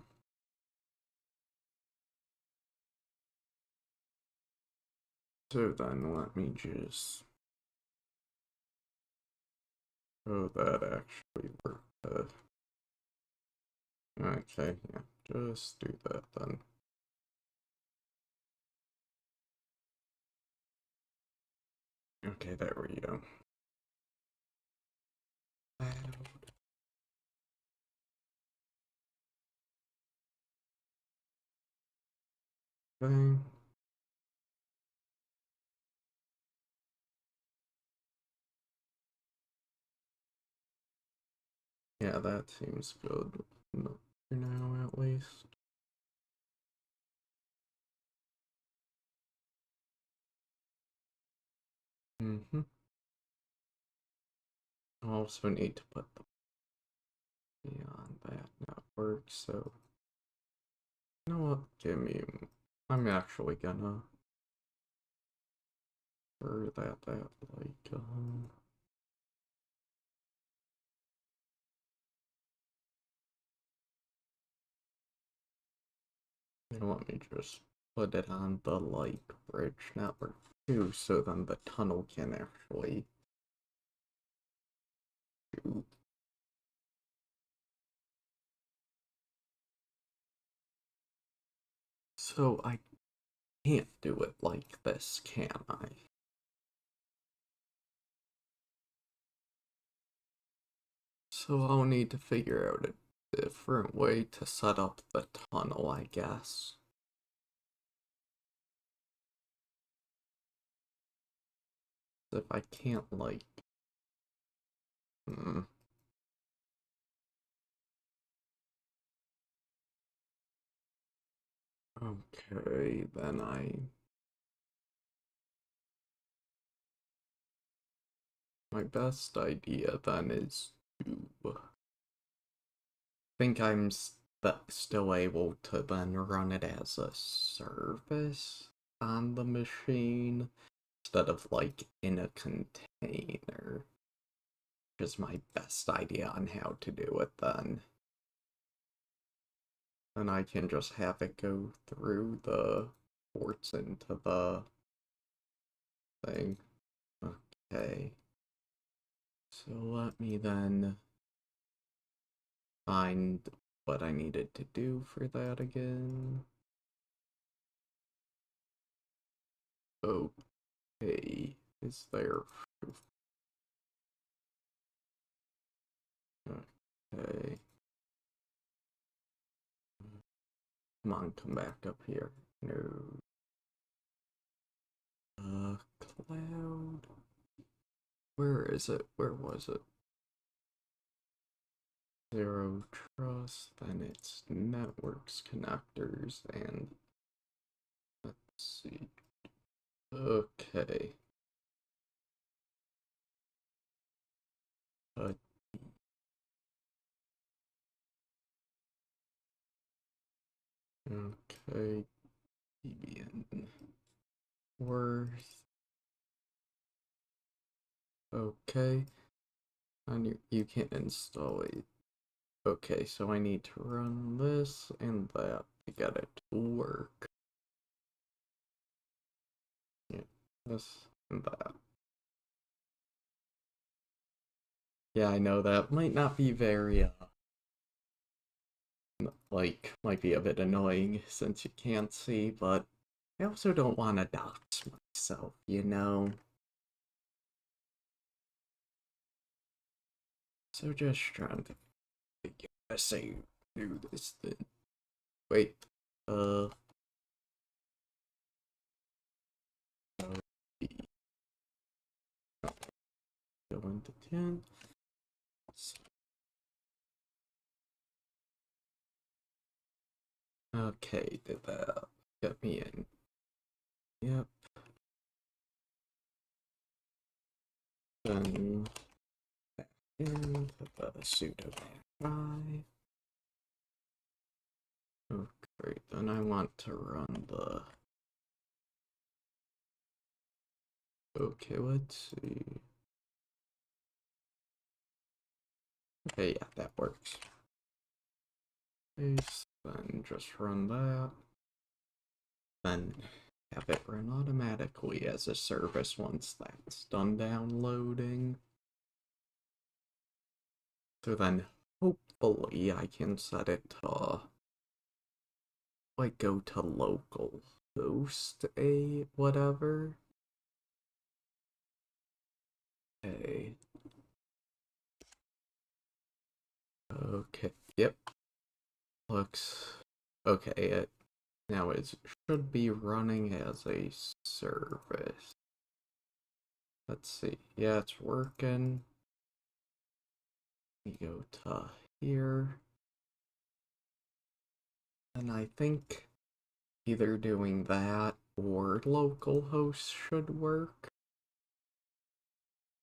So then let me just... Oh, that actually worked. Okay, yeah, just do that then. Okay, there we go. Okay. Yeah, that seems good. For now, at least. Mm-hmm. I also need to put the beyond that network, so you know what? Give me. I'm actually gonna for that like you know, let me just put it on the like bridge network too, so then the tunnel can actually shoot. So I can't do it like this, can I? So I'll need to figure out a different way to set up the tunnel, I guess. If I can't, like... Hmm. Okay, then my best idea then is to... think I'm still able to then run it as a service on the machine instead of like in a container. Which is my best idea on how to do it then. And I can just have it go through the ports into the thing. Okay. So let me then find what I needed to do for that again. Okay. Is there proof? Okay. Come on, come back up here. No. Cloud. Where is it? Where was it? Zero trust, then it's networks, connectors, and let's see. Okay. Uh, okay. Debian. worth. Okay. And you can't install it. Okay, so I need to run this and that to get it to work. Yeah, this and that. Yeah, I know that might not be very, might be a bit annoying since you can't see, but I also don't want to dox myself, you know? So just trying to figure out how to do this thing. Wait, uh... Go into 10. Okay, did that get me in? Yep. Then back into the pseudo try. Okay, then I want to run the. Okay, let's see. Okay, yeah, that works. Paste, then just run that. Then have it run automatically as a service once that's done downloading. So then hopefully I can set it to like go to local host a whatever. Okay. Okay. Yep. Looks okay. It now it should be running as a service. Let's see. Yeah, it's working. We go to here. And I think either doing that or localhost should work.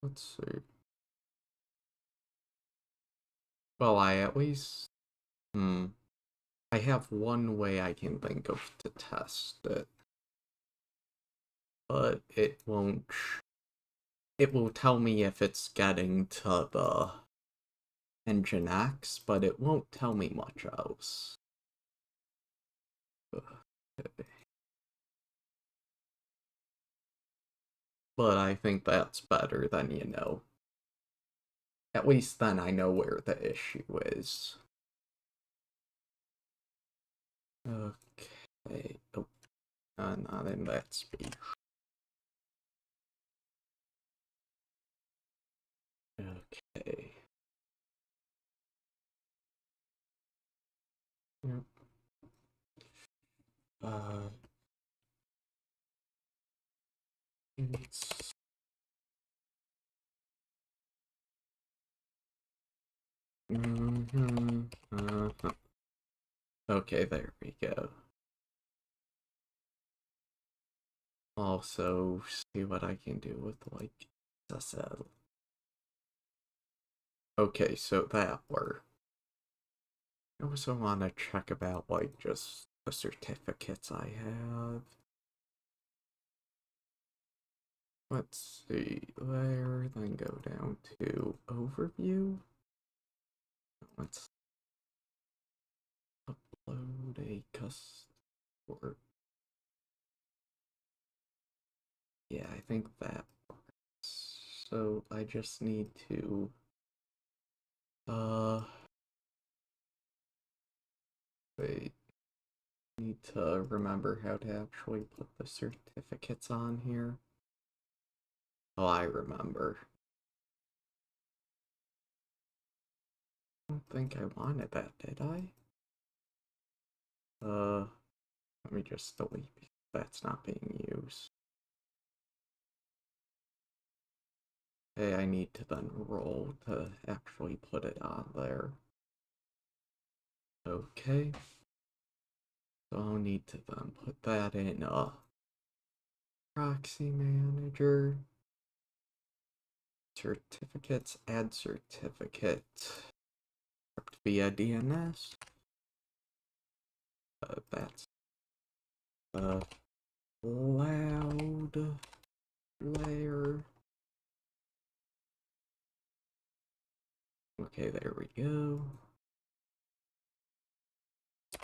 Let's see. Well, I at least I have one way I can think of to test it. But it won't. It will tell me if it's getting to the engine X, but it won't tell me much else. Okay. But I think that's better than, you know. At least then I know where the issue is. Okay. Oh, not in that speech. Okay. Yep. It's okay, there we go. Also, see what I can do with, like, SSL. Okay, so that worked. I also want to check about, like, just the certificates I have. Let's see, there, then go down to overview. Let's upload a custom. Yeah, I think that works. So I just need to, wait, need to remember how to actually put the certificates on here. Oh, I remember. I don't think I wanted that, did I? Let me just delete because that's not being used. Okay, I need to then roll to actually put it on there. Okay. So I'll need to then put that in proxy manager. Certificates, add certificate. Via DNS. That's loud layer. Okay, there we go.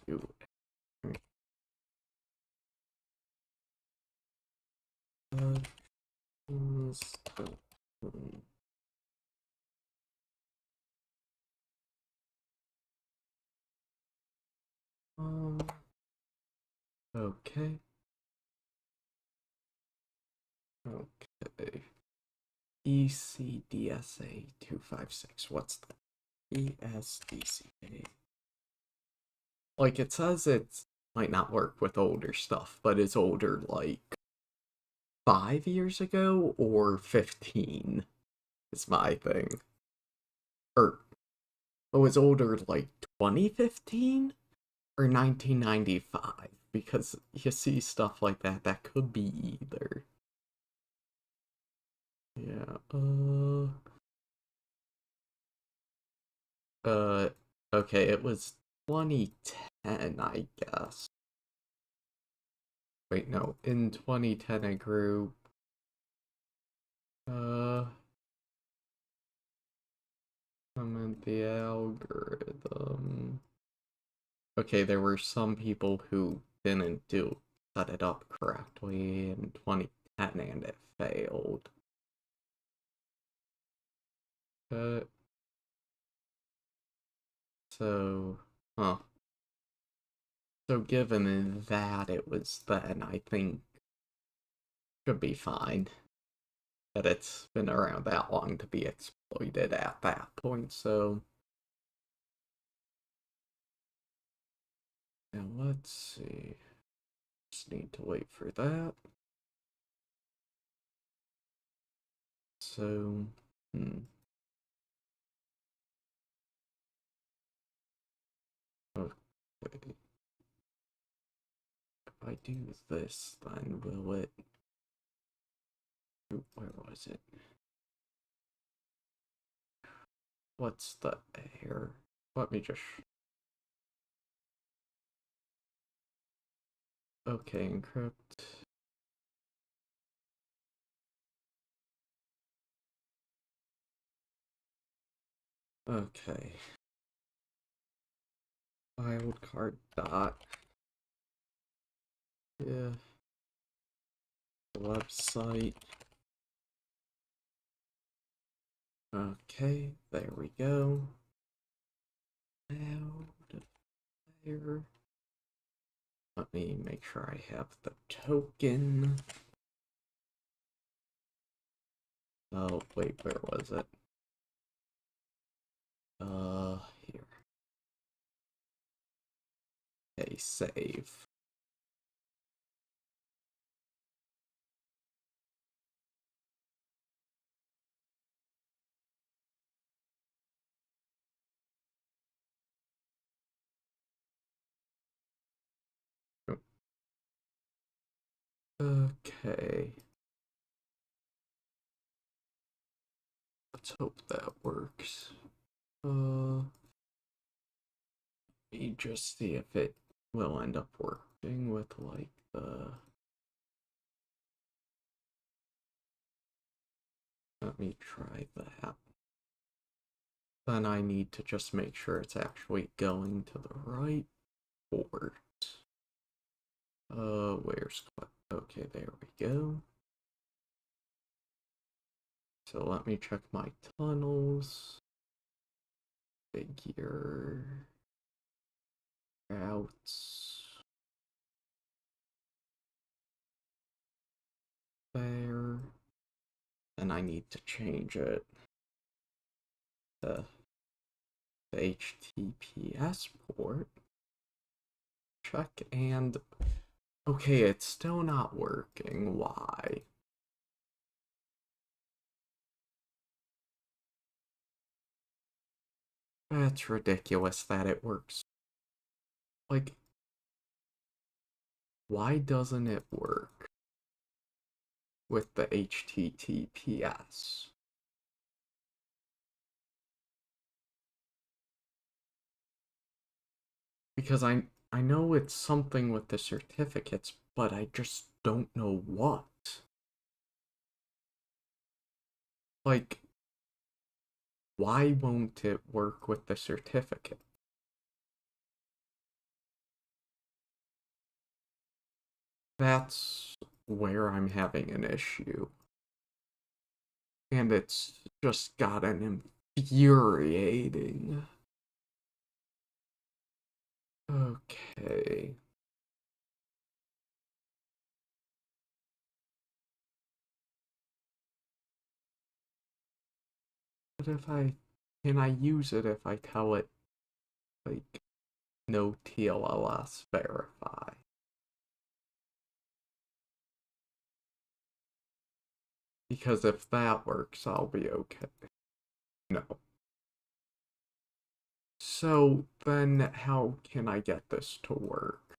Do it. Okay. Okay. ECDSA 256. What's that? ESDCA. Like, it says it might not work with older stuff, but it's older like 5 years ago or 15 is my thing. Or, oh, it's older like 2015 or 1995, because you see stuff like that, that could be either. Yeah, okay, it was 2010, I guess. Wait, no, in 2010 I grew, comment the algorithm. Okay, there were some people who didn't set it up correctly in 2010 and it failed. So, huh. So given that it was then, I think should be fine. That it's been around that long to be exploited at that point, so... Now let's see. Just need to wait for that. So, Okay. If I do this, then will it... Where was it? What's the error? Let me just... Okay, encrypt. Okay. Wildcard dot. Yeah. Website. Okay, there we go. Now, there. Let me make sure I have the token. Oh, wait, where was it? Here. Okay, save. Okay. Let's hope that works. Let me just see if it will end up working with, like, the... Let me try that. Then I need to just make sure it's actually going to the right port. Where's... Okay, there we go. So let me check my tunnels. Figure... routes. There. And I need to change it to the HTTPS port. Check and... Okay, it's still not working. Why? That's ridiculous that it works. Like, why doesn't it work with the HTTPS? Because I know it's something with the certificates, but I just don't know what. Like, why won't it work with the certificate? That's where I'm having an issue. And it's just gotten infuriating. Okay. But can I use it if I tell it, like, no TLLS verify? Because if that works, I'll be okay. No. So then how can I get this to work?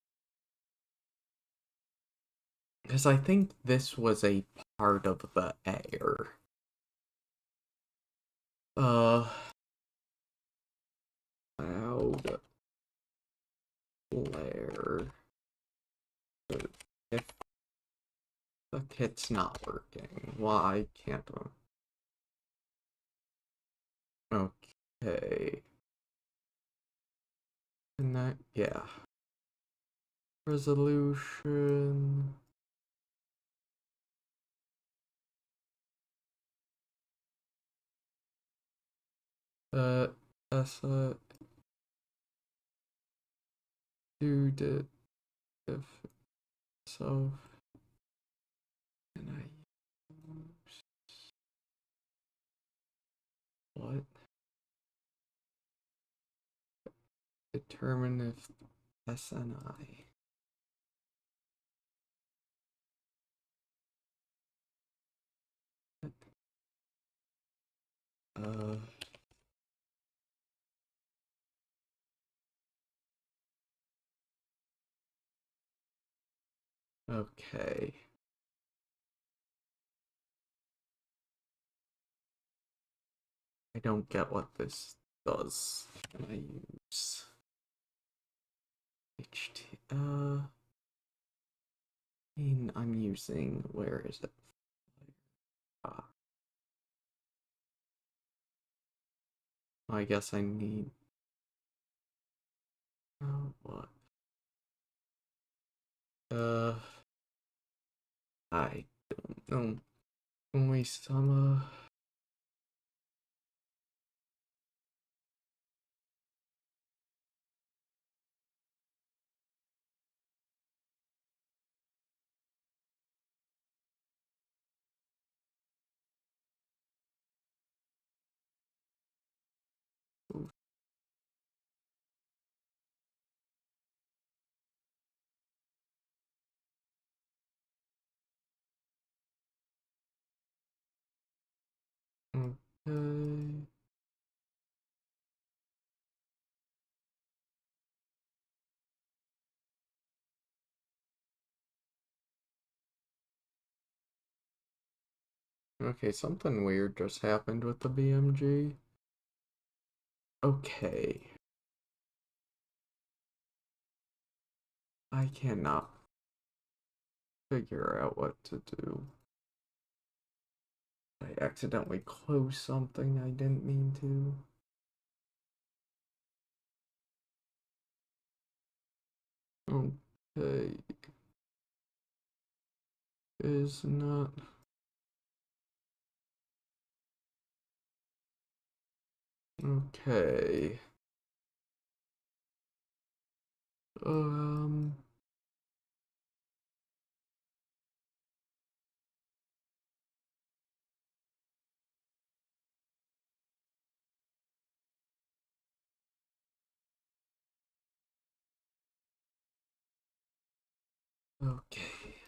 Because I think this was a part of the error. Loud flare. If the kit's not working, why can't I? Okay. And that, yeah. Resolution. That's dude, if so, can I use what? Determine if SNI. Uh, okay. I don't get what this does. Can I use HT? I'm using, where is it? Ah, I guess I need, what? I don't know. Only some, okay. Okay, something weird just happened with the BMG. Okay. I cannot figure out what to do. I accidentally closed something I didn't mean to. Okay. Is not. Okay. Um. Okay.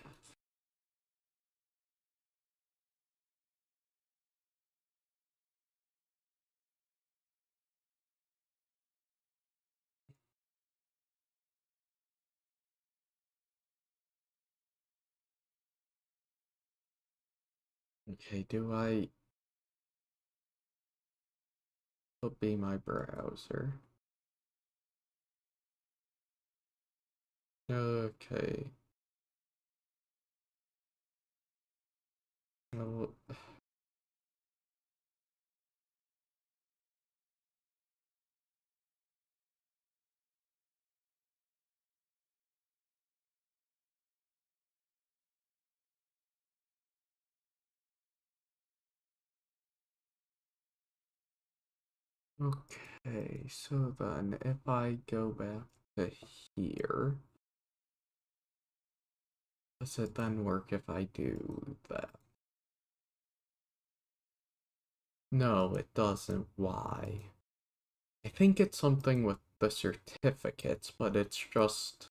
Okay, do I be my browser? Okay. Oh, okay, so then if I go back to here, does it then work if I do that? No, it doesn't. Why? I think it's something with the certificates, but it's just.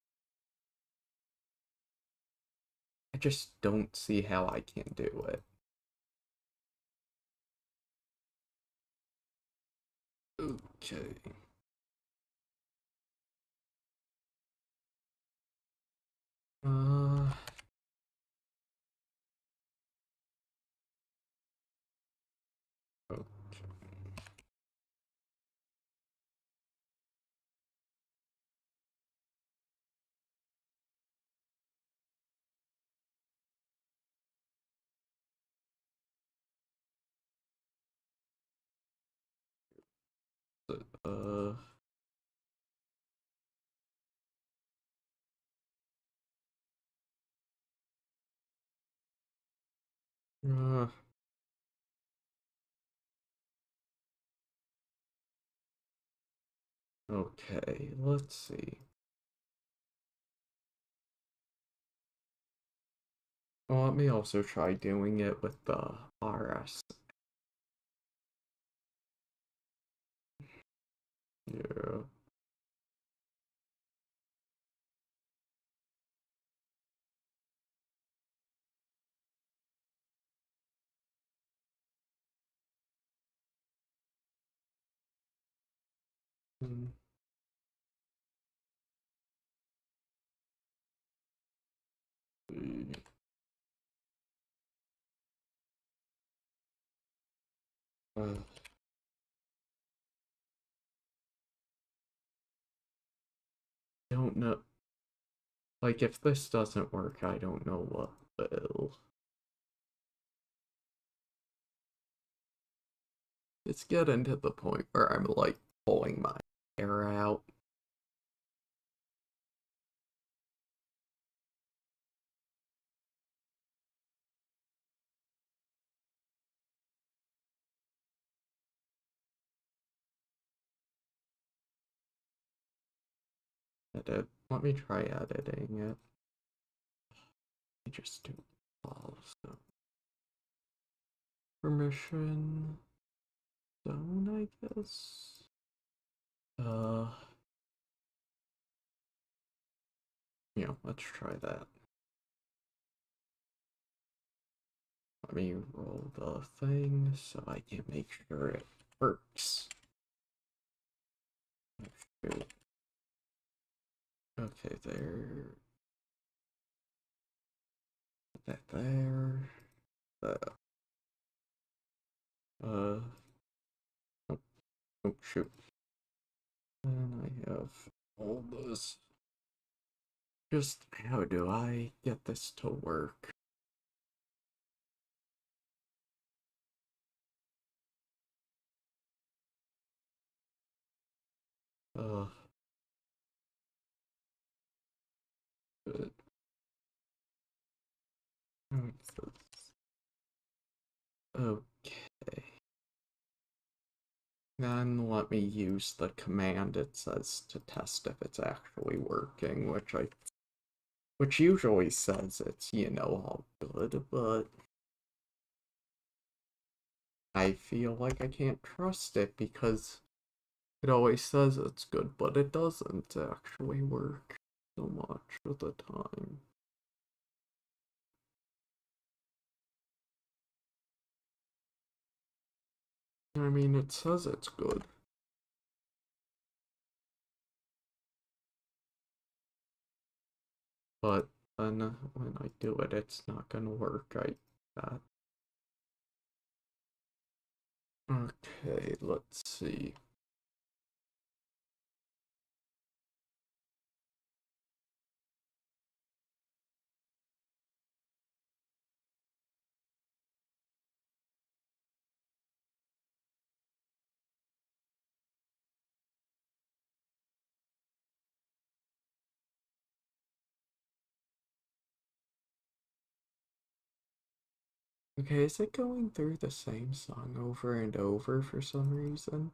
I just don't see how I can do it. Okay. Uh. Okay. Uh. Uh. Okay, let's see. Well, let me also try doing it with the RS. Yeah. Hmm. Uh, don't know. Like, if this doesn't work, I don't know what will. It's getting to the point where I'm like pulling my hair out. Edit. Let me try editing it. I just do pause. Permission zone, I guess. Uh, yeah, let's try that. Let me roll the thing so I can make sure it works. Okay, there. Put that there. Uh, oh, oh shoot. And I have all this. Just how do I get this to work? Uh, good. Okay. Then let me use the command it says to test if it's actually working, which usually says it's, all good, but I feel like I can't trust it because it always says it's good, but it doesn't actually work so much of the time. I mean, it says it's good. But then when I do it, it's not gonna work. That. Okay, let's see. Okay, is it going through the same song over and over for some reason?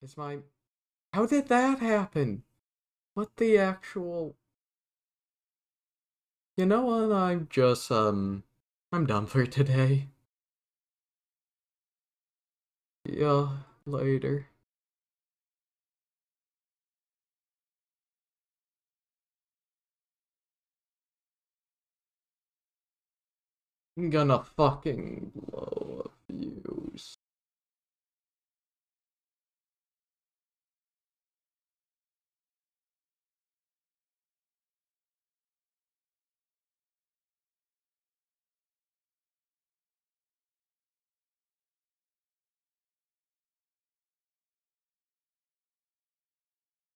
Is my... How did that happen? What the actual... You know what, I'm done for today. Yeah, later. I'm gonna fucking blow up views.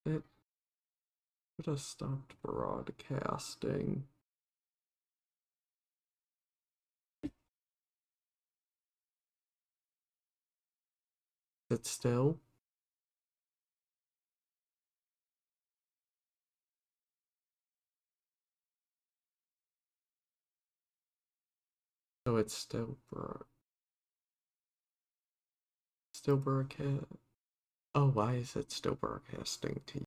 It should have stopped broadcasting. Is it still? So it's still broadcast. Oh, why is it still broadcasting to